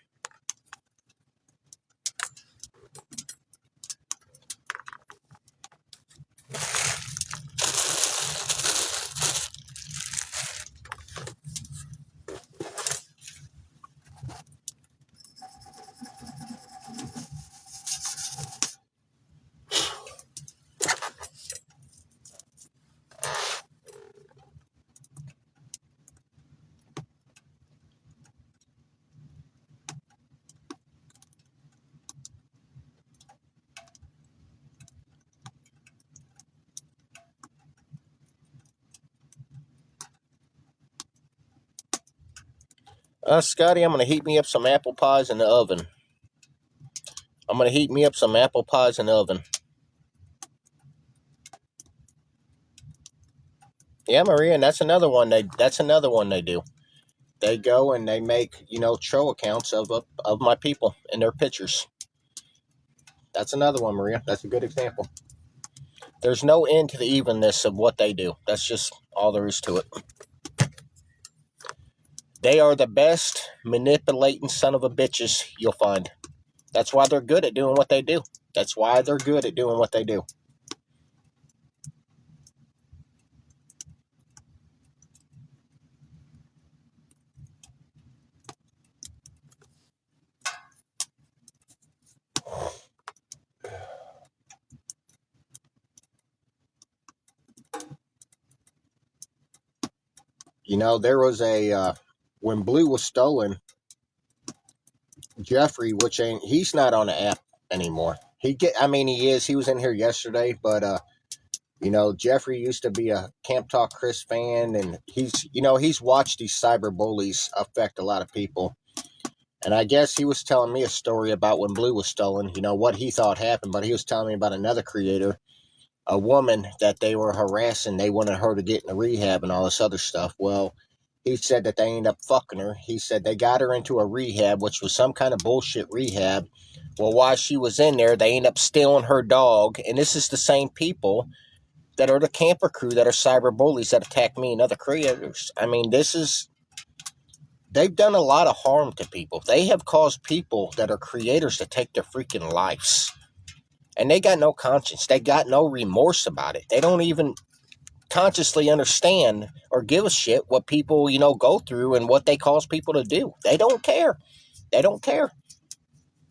S1: Scotty, I'm going to heat me up some apple pies in the oven. I'm going to heat me up some apple pies in the oven. Yeah, Maria, and that's another one they do. They go and they make, troll accounts of my people and their pictures. That's another one, Maria. That's a good example. There's no end to the evenness of what they do. That's just all there is to it. They are the best manipulating son of a bitches you'll find. That's why they're good at doing what they do. That's why they're good at doing what they do. There was when Blue was stolen, Jeffrey, he's not on the app anymore. He is. He was in here yesterday, but Jeffrey used to be a Camp Talk Chris fan, and he's watched these cyber bullies affect a lot of people. And I guess he was telling me a story about when Blue was stolen, what he thought happened, but he was telling me about another creator, a woman that they were harassing. They wanted her to get in a rehab and all this other stuff. Well, he said that they ended up fucking her. He said they got her into a rehab, which was some kind of bullshit rehab. Well, while she was in there, they ended up stealing her dog. And this is the same people that are the camper crew that are cyber bullies that attack me and other creators. They've done a lot of harm to people. They have caused people that are creators to take their freaking lives. And they got no conscience. They got no remorse about it. They don't even consciously understand or give a shit what people, go through and what they cause people to do. They don't care. They don't care.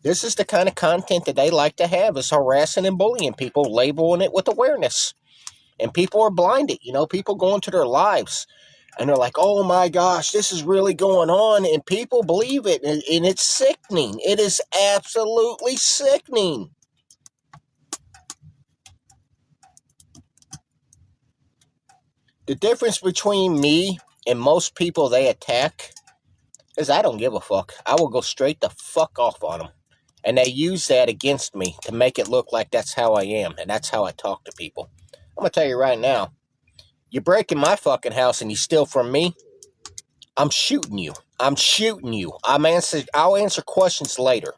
S1: This is the kind of content that they like to have, is harassing and bullying people, labeling it with awareness. And people are blinded. People go into their lives and they're like, oh my gosh, this is really going on. And people believe it. And it's sickening. It is absolutely sickening. The difference between me and most people they attack is I don't give a fuck. I will go straight the fuck off on them. And they use that against me to make it look like that's how I am. And that's how I talk to people. I'm going to tell you right now. You break in my fucking house and you steal from me, I'm shooting you. I'm shooting you. I'll answer questions later.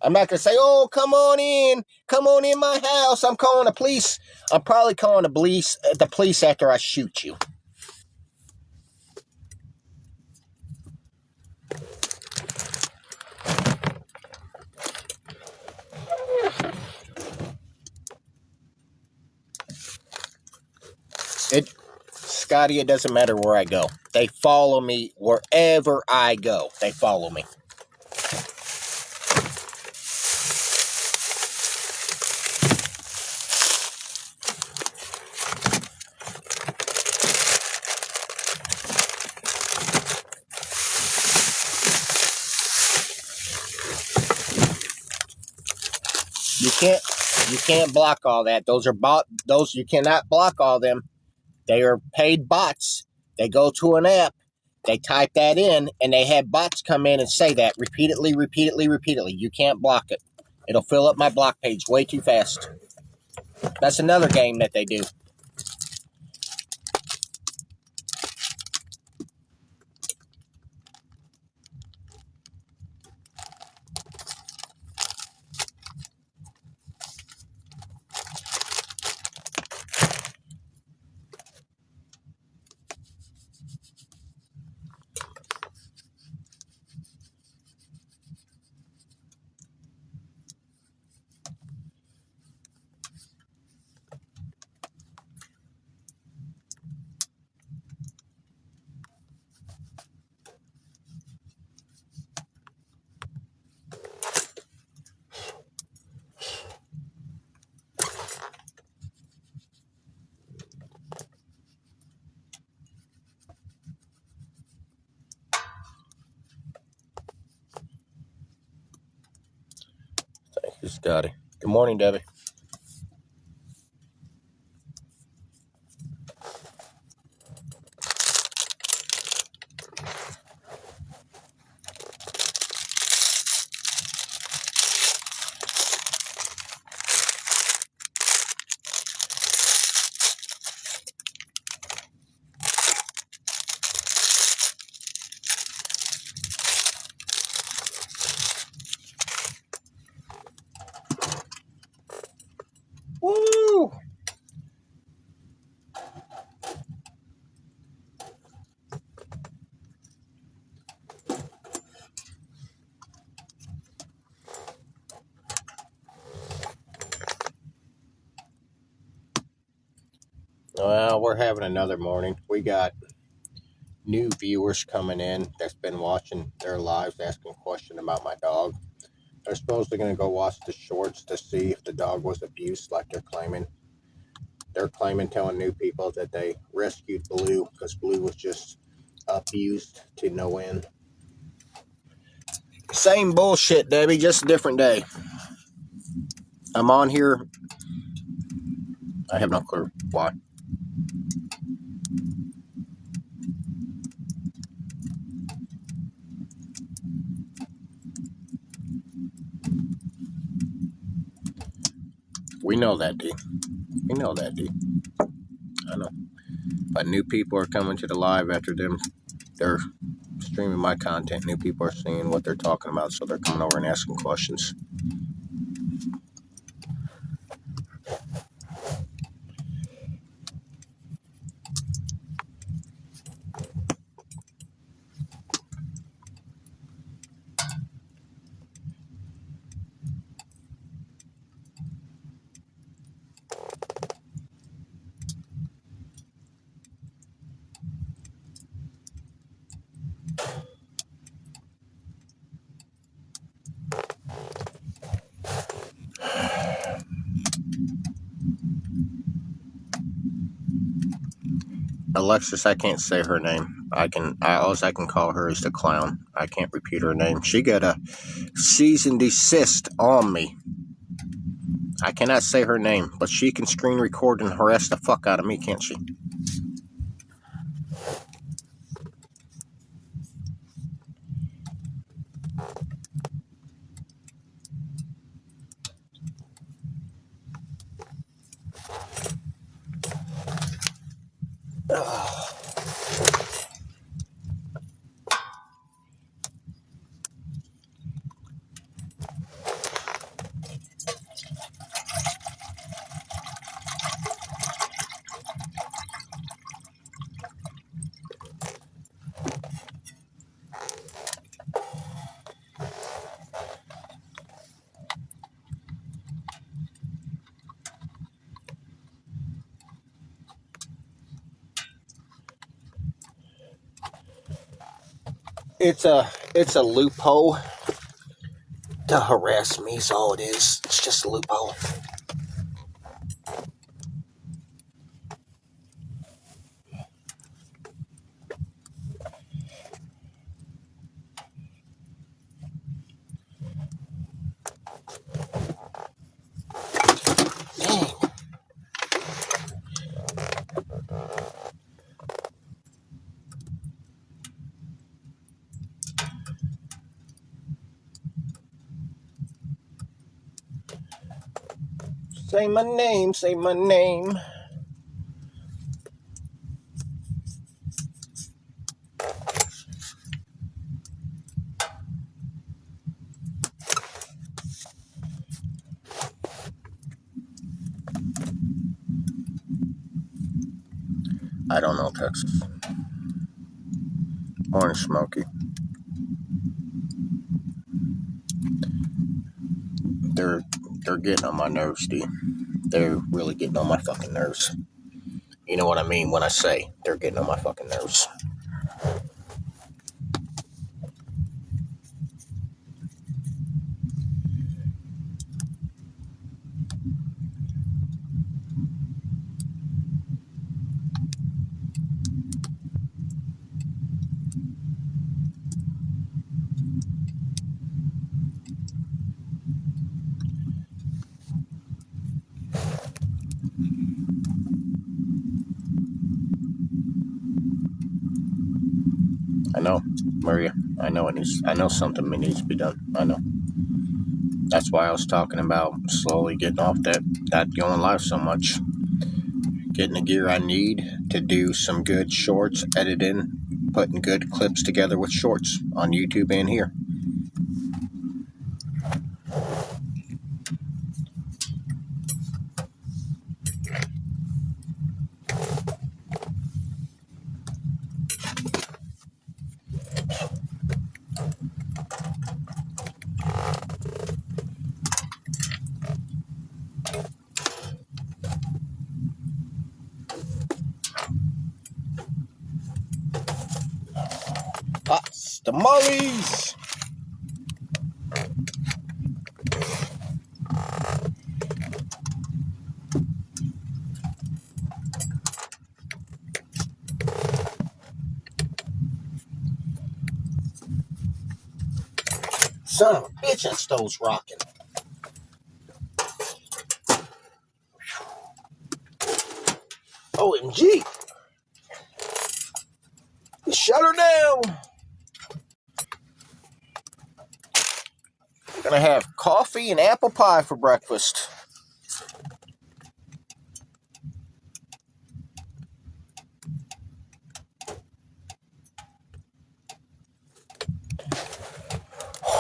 S1: I'm not going to say, oh, come on in my house. I'm calling the police. I'm probably calling the police after I shoot you. Scotty, it doesn't matter where I go. They follow me wherever I go. They follow me. You can't block all that. Those you cannot block all them. They are paid bots. They go to an app, they type that in, and they have bots come in and say that repeatedly, repeatedly, repeatedly. You can't block it. It'll fill up my block page way too fast. That's another game that they do. Just got it. Good morning, Debbie. Woo! Well, we're having another morning. We got new viewers coming in that's been watching their lives, asking questions about my dog. They're supposedly going to go watch the shorts to see if the dog was abused, like they're claiming. They're claiming, telling new people that they rescued Blue because Blue was just abused to no end. Same bullshit, Debbie, just a different day. I'm on here. I have no clue why. We know that, D. We know that, D. I know. But new people are coming to the live after them. They're streaming my content. New people are seeing what they're talking about, so they're coming over and asking questions. Alexis, I can't say her name. All I can call her is the clown. I can't repeat her name. She got a cease and desist on me. I cannot say her name, but she can screen record and harass the fuck out of me, can't she? It's a loophole to harass me, is all it is. It's just a loophole. Dang. Say my name, say my name. I don't know, Texas. Morning, Smokey. They're getting on my nerves, D. They're really getting on my fucking nerves. You know what I mean when I say they're getting on my fucking nerves. know, Maria. I know I know something needs to be done. I know. That's why I was talking about slowly getting off that going live so much. Getting the gear I need to do some good shorts, editing, putting good clips together with shorts on YouTube and here. Hot tamales! Son of a bitch, that stove's rocking. OMG! Shut her down! I'm gonna have coffee and apple pie for breakfast.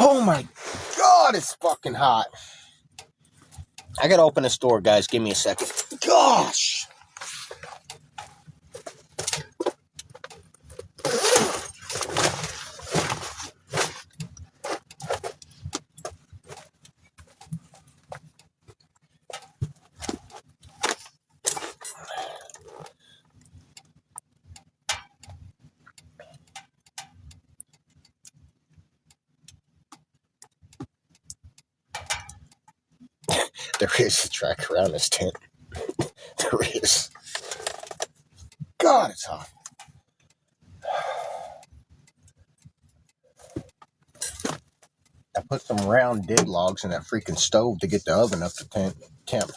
S1: Oh my god, it's fucking hot. I gotta open this door, guys. Give me a second. Gosh! There is a track around this tent. There is. God, it's hot. I put some round dead logs in that freaking stove to get the oven up to temp.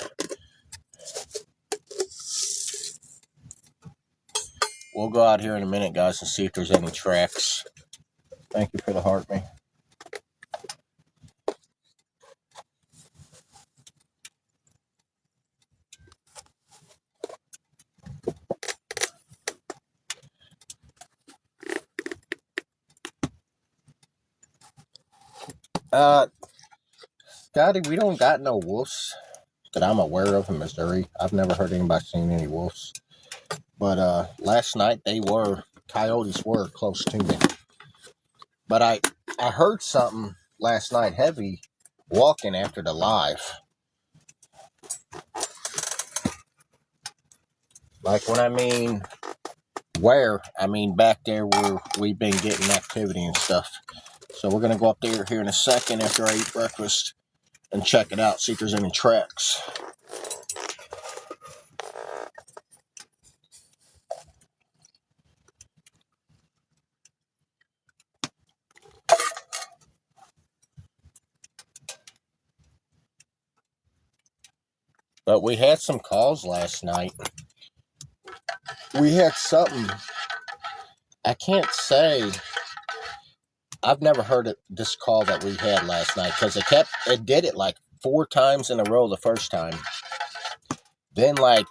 S1: We'll go out here in a minute, guys, and see if there's any tracks. Thank you for the heart, man. Scotty, we don't got no wolves that I'm aware of in Missouri. I've never heard anybody seen any wolves. But last night coyotes were close to me. But I heard something last night heavy walking after the live. Like when I mean where, I mean back there where we've been getting activity and stuff. So we're going to go up there here in a second after I eat breakfast and check it out, see if there's any tracks. But we had some calls last night. We had something. I can't say. I've never heard of this call that we had last night because it did it like 4 times in a row the first time. Then it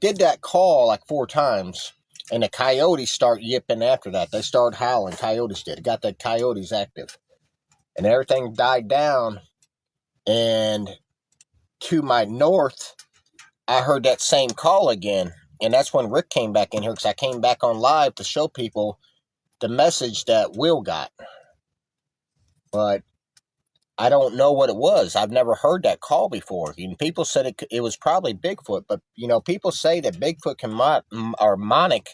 S1: did that call like 4 times, and the coyotes start yipping after that. They start howling. Coyotes did. It got the coyotes active, and everything died down. And to my north, I heard that same call again, and that's when Rick came back in here because I came back on live to show people the message that Will got. But I don't know what it was. I've never heard that call before. People said it was probably Bigfoot, but people say that Bigfoot can mimic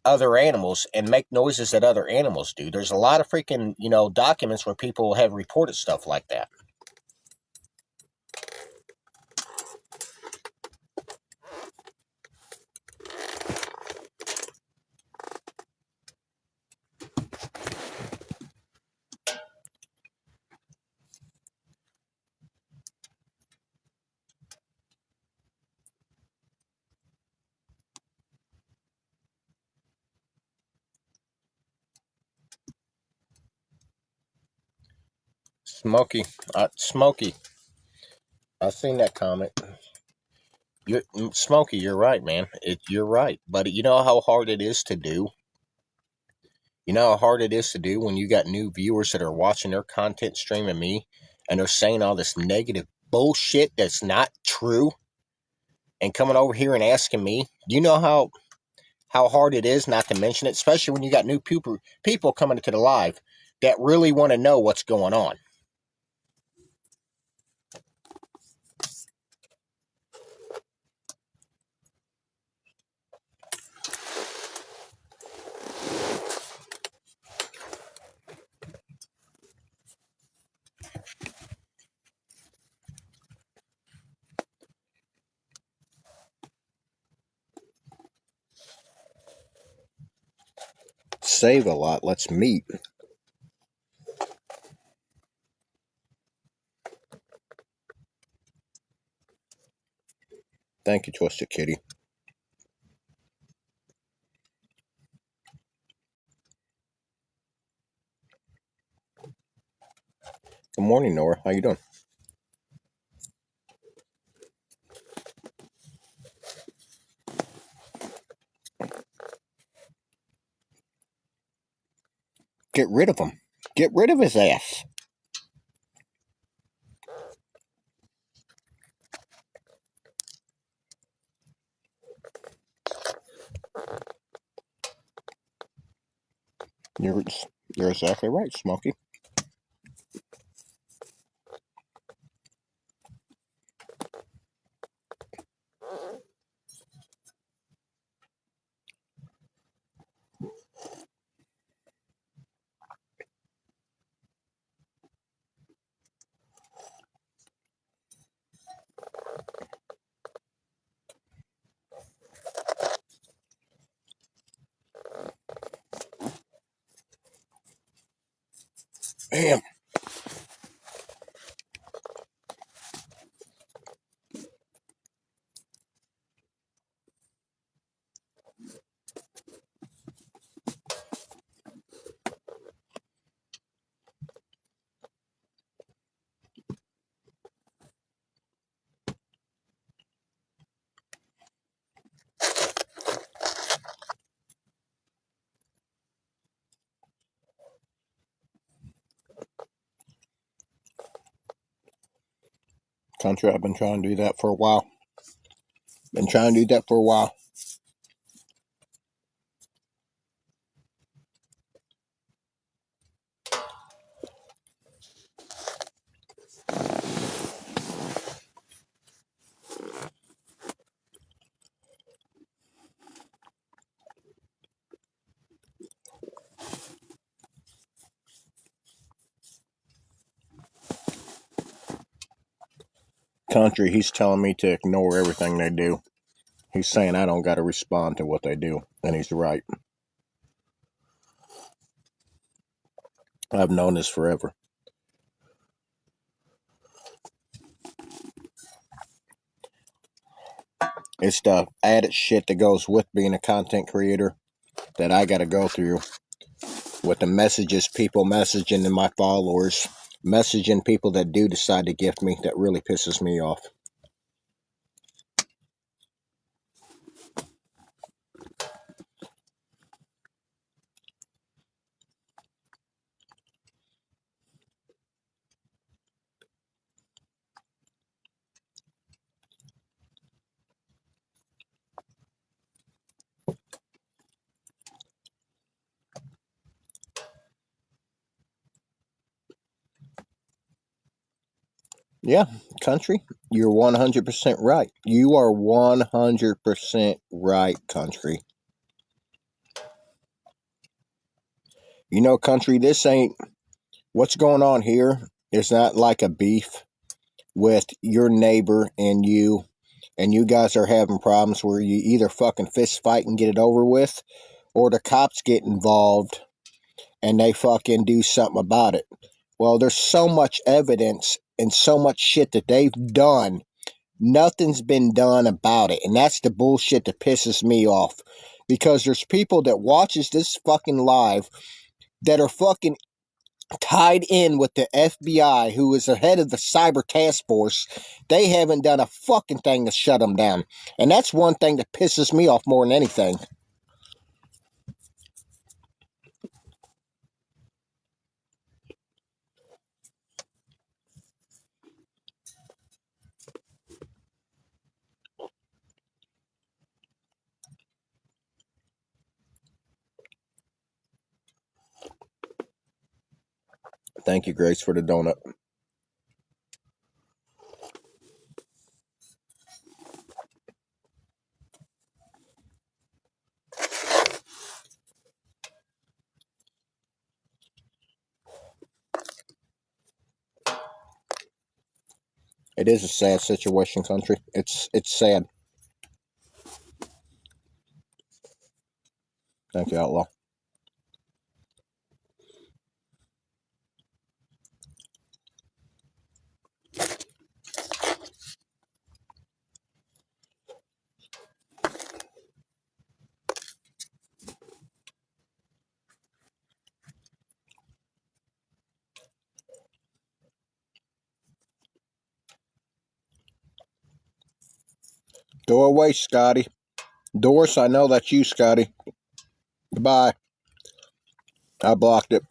S1: other animals and make noises that other animals do. There's a lot of freaking documents where people have reported stuff like that. Smokey, I seen that comment. Smokey, you're right, man. You're right, but you know how hard it is to do. You know how hard it is to do when you got new viewers that are watching their content streaming me, and they're saying all this negative bullshit that's not true, and coming over here and asking me. You know how hard it is not to mention it, especially when you got new people coming into the live that really want to know what's going on. Save a lot. Let's meet. Thank you, Twisted Kitty. Good morning, Nora. How you doing? Get rid of him. Get rid of his ass. You're exactly right, Smokey. Damn. Country, I've been trying to do that for a while. Country, he's telling me to ignore everything they do. He's saying I don't got to respond to what they do, and he's right. I've known this forever. It's the added shit that goes with being a content creator that I got to go through with the messages people messaging to my followers, messaging people that do decide to gift me. That really pisses me off. Yeah, Country, you're 100% right. You are 100% right, Country. You know, Country, this ain't what's going on here. It's not like a beef with your neighbor and you guys are having problems where you either fucking fist fight and get it over with, or the cops get involved and they fucking do something about it. Well, there's so much evidence and so much shit that they've done. Nothing's been done about it. And that's the bullshit that pisses me off. Because there's people that watches this fucking live that are fucking tied in with the FBI, who is the head of the cyber task force. They haven't done a fucking thing to shut them down. And that's one thing that pisses me off more than anything. Thank you, Grace, for the donut. It is a sad situation, country. It's sad. Thank you, Outlaw. Go away, Scotty. Doris, I know that's you, Scotty. Goodbye. I blocked it.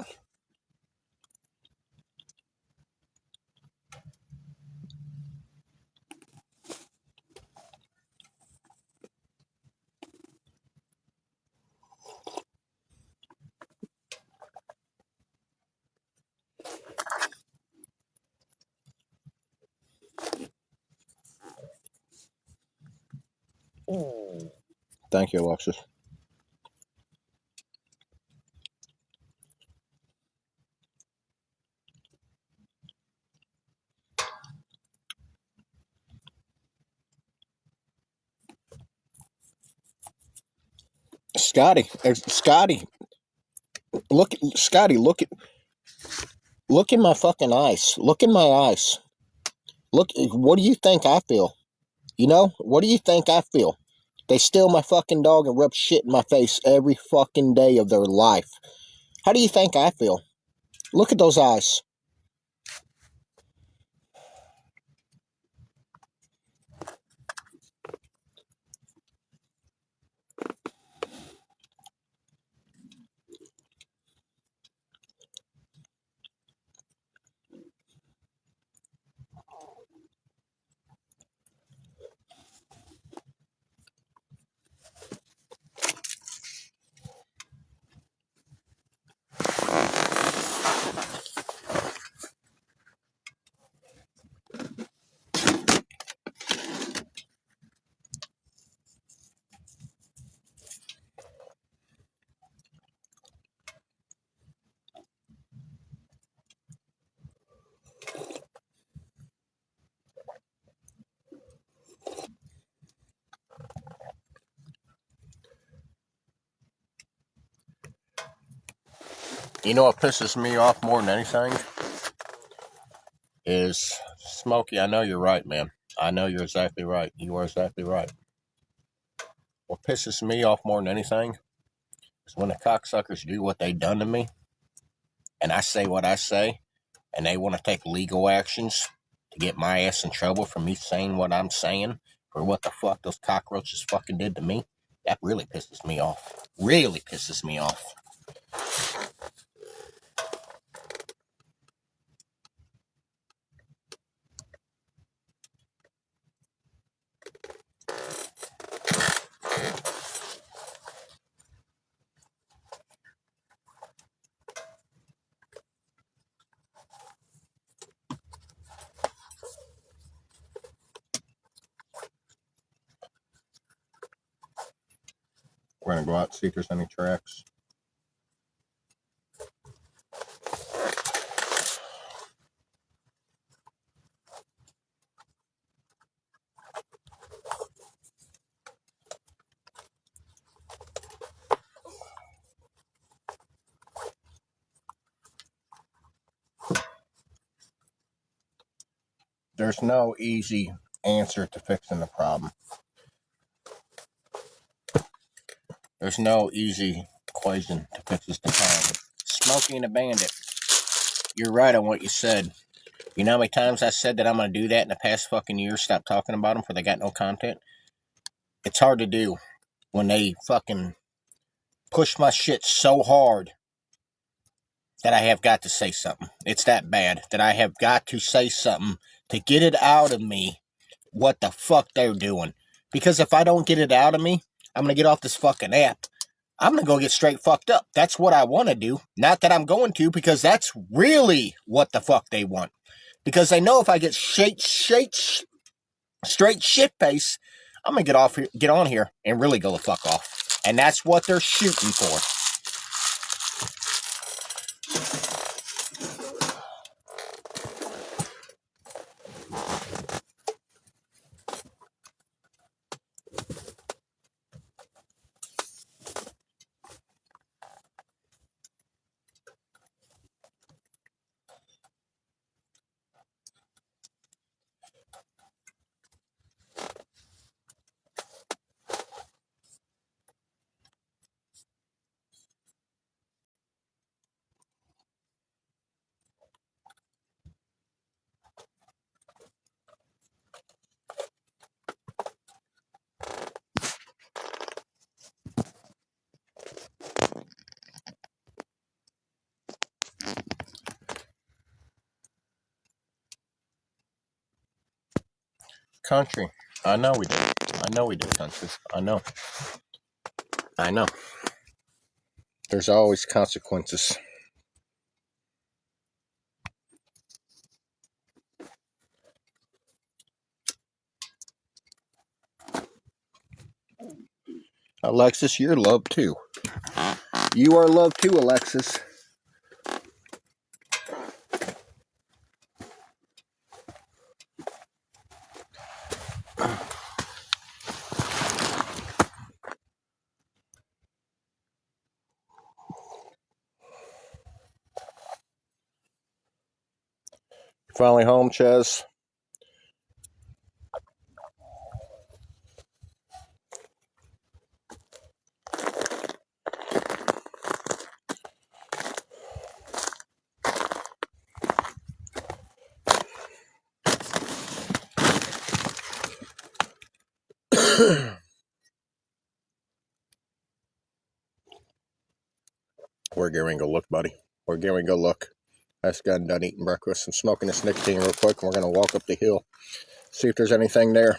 S1: Thank you, Alexis. Scotty, Scotty, look in my fucking eyes. Look in my eyes. Look, what do you think I feel? You know, what do you think I feel? They steal my fucking dog and rub shit in my face every fucking day of their life. How do you think I feel? Look at those eyes. You know what pisses me off more than anything? Is Smokey, I know you're right, man. I know you're exactly right. You are exactly right. What pisses me off more than anything is when the cocksuckers do what they done to me, and I say what I say, and they want to take legal actions to get my ass in trouble for me saying what I'm saying for what the fuck those cockroaches fucking did to me. That really pisses me off. Really pisses me off. We're gonna go out and see if there's any tracks. There's no easy answer to fixing the problem. There's no easy equation to fix this problem. Smokey and the Bandit. You're right on what you said. You know how many times I said that I'm going to do that in the past fucking year? Stop talking about them for they got no content. It's hard to do when they fucking push my shit so hard that I have got to say something. It's that bad that I have got to say something to get it out of me what the fuck they're doing. Because if I don't get it out of me, I'm going to get off this fucking app. I'm going to go get straight fucked up. That's what I want to do. Not that I'm going to, because that's really what the fuck they want. Because they know if I get straight shit face, I'm going to get on here and really go the fuck off. And that's what they're shooting for. Country. I know we do. I know we do, country. I know. I know. There's always consequences. Alexis, you're loved too. You are loved too, Alexis. Finally home, Ches. We're going to go look, buddy. We're going to go look. I just got done eating breakfast and smoking this nicotine real quick, and we're going to walk up the hill, see if there's anything there.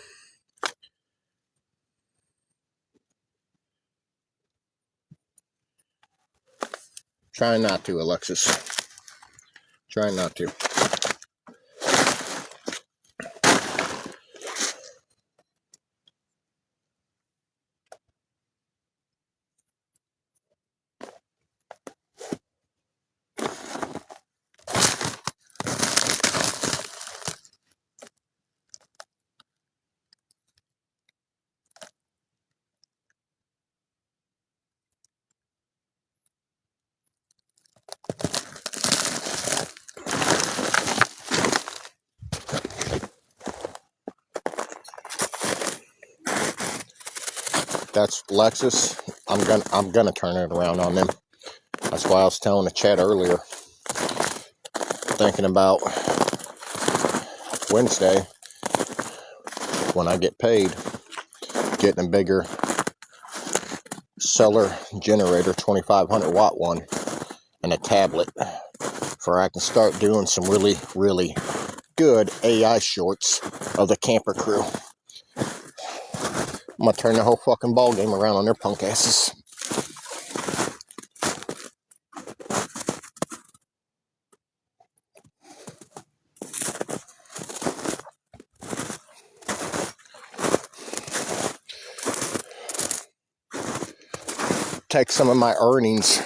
S1: Trying not to, Alexis. Trying not to. That's Lexus. I'm gonna turn it around on them. That's why I was telling the chat earlier. Thinking about Wednesday when I get paid, getting a bigger solar generator, 2500 watt one, and a tablet, for I can start doing some really, really good AI shorts of the camper crew. I'm gonna turn the whole fucking ball game around on their punk asses. Take some of my earnings,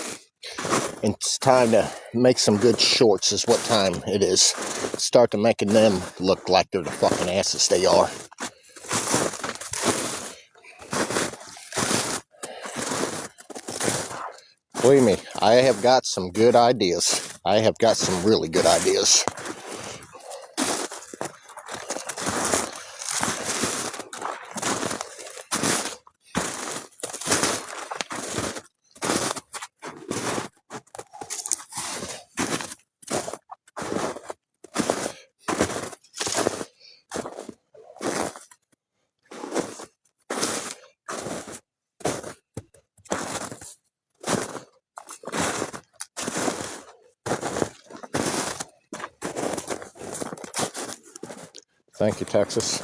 S1: and it's time to make some good shorts is what time it is. Start to making them look like they're the fucking asses they are. Believe me, I have got some good ideas. I have got some really good ideas. Thank you, Texas.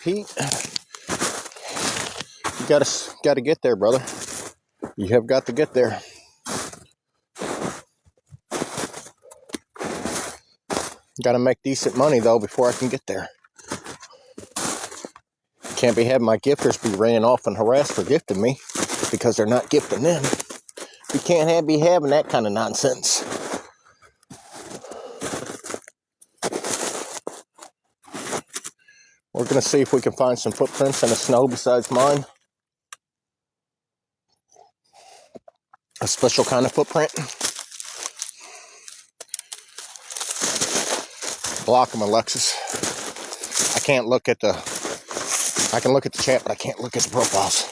S1: Pete, you gotta get there, brother. You have got to get there. Gotta make decent money though before I can get there. Can't be having my gifters be ran off and harassed for gifting me because they're not gifting them. You can't be having that kind of nonsense. We're going to see if we can find some footprints in the snow besides mine. A special kind of footprint. Block them, Alexis. I can look at the chat, but I can't look at the profiles.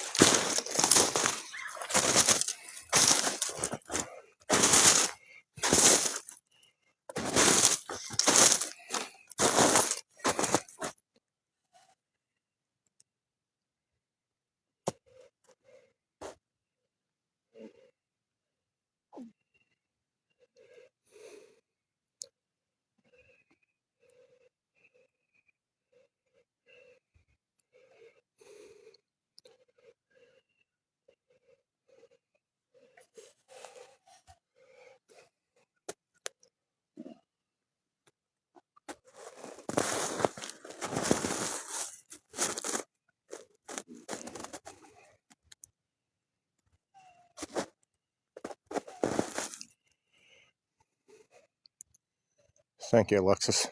S1: Thank you, Alexis.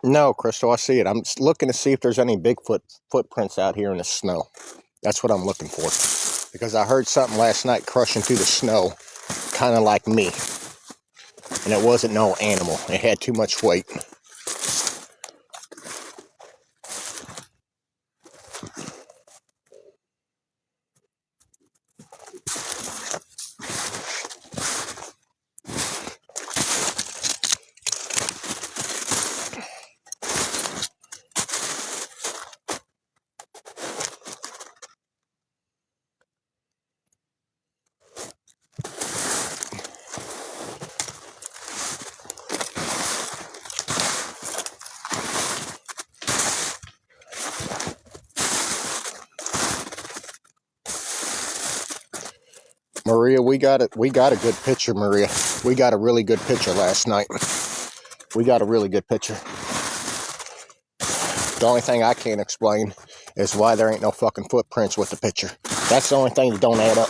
S1: No, Crystal, I see it. I'm looking to see if there's any Bigfoot footprints out here in the snow. That's what I'm looking for. Because I heard something last night crushing through the snow, kind of like me. And it wasn't no animal. It had too much weight. Maria, we got a good picture, Maria. We got a really good picture last night. We got a really good picture. The only thing I can't explain is why there ain't no fucking footprints with the picture. That's the only thing that don't add up.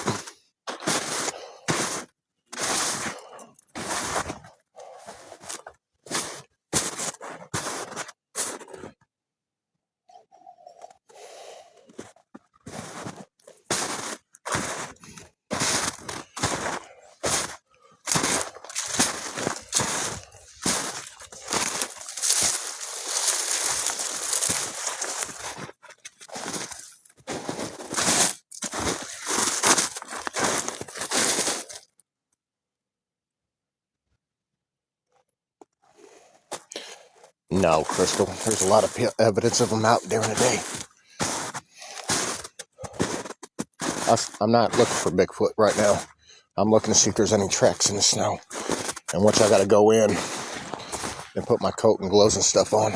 S1: No, Crystal. There's a lot of evidence of them out during the day. I'm not looking for Bigfoot right now. I'm looking to see if there's any tracks in the snow. And once I gotta go in and put my coat and gloves and stuff on.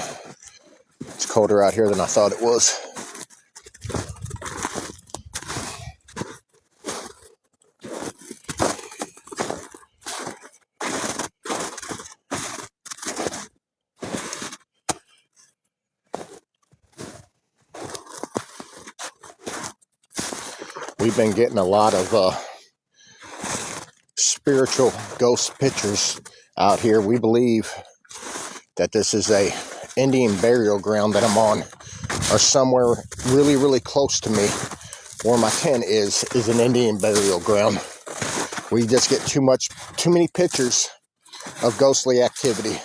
S1: It's colder out here than I thought it was. We've been getting a lot of spiritual ghost pictures out here. We believe that this is a Indian burial ground that I'm on, or somewhere really, really close to me where my tent is an Indian burial ground. We just get too many pictures of ghostly activity.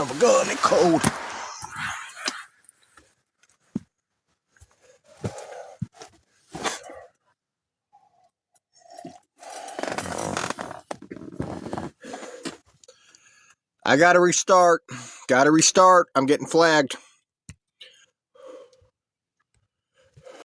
S1: of a gun, it's cold. I gotta restart. I'm getting flagged.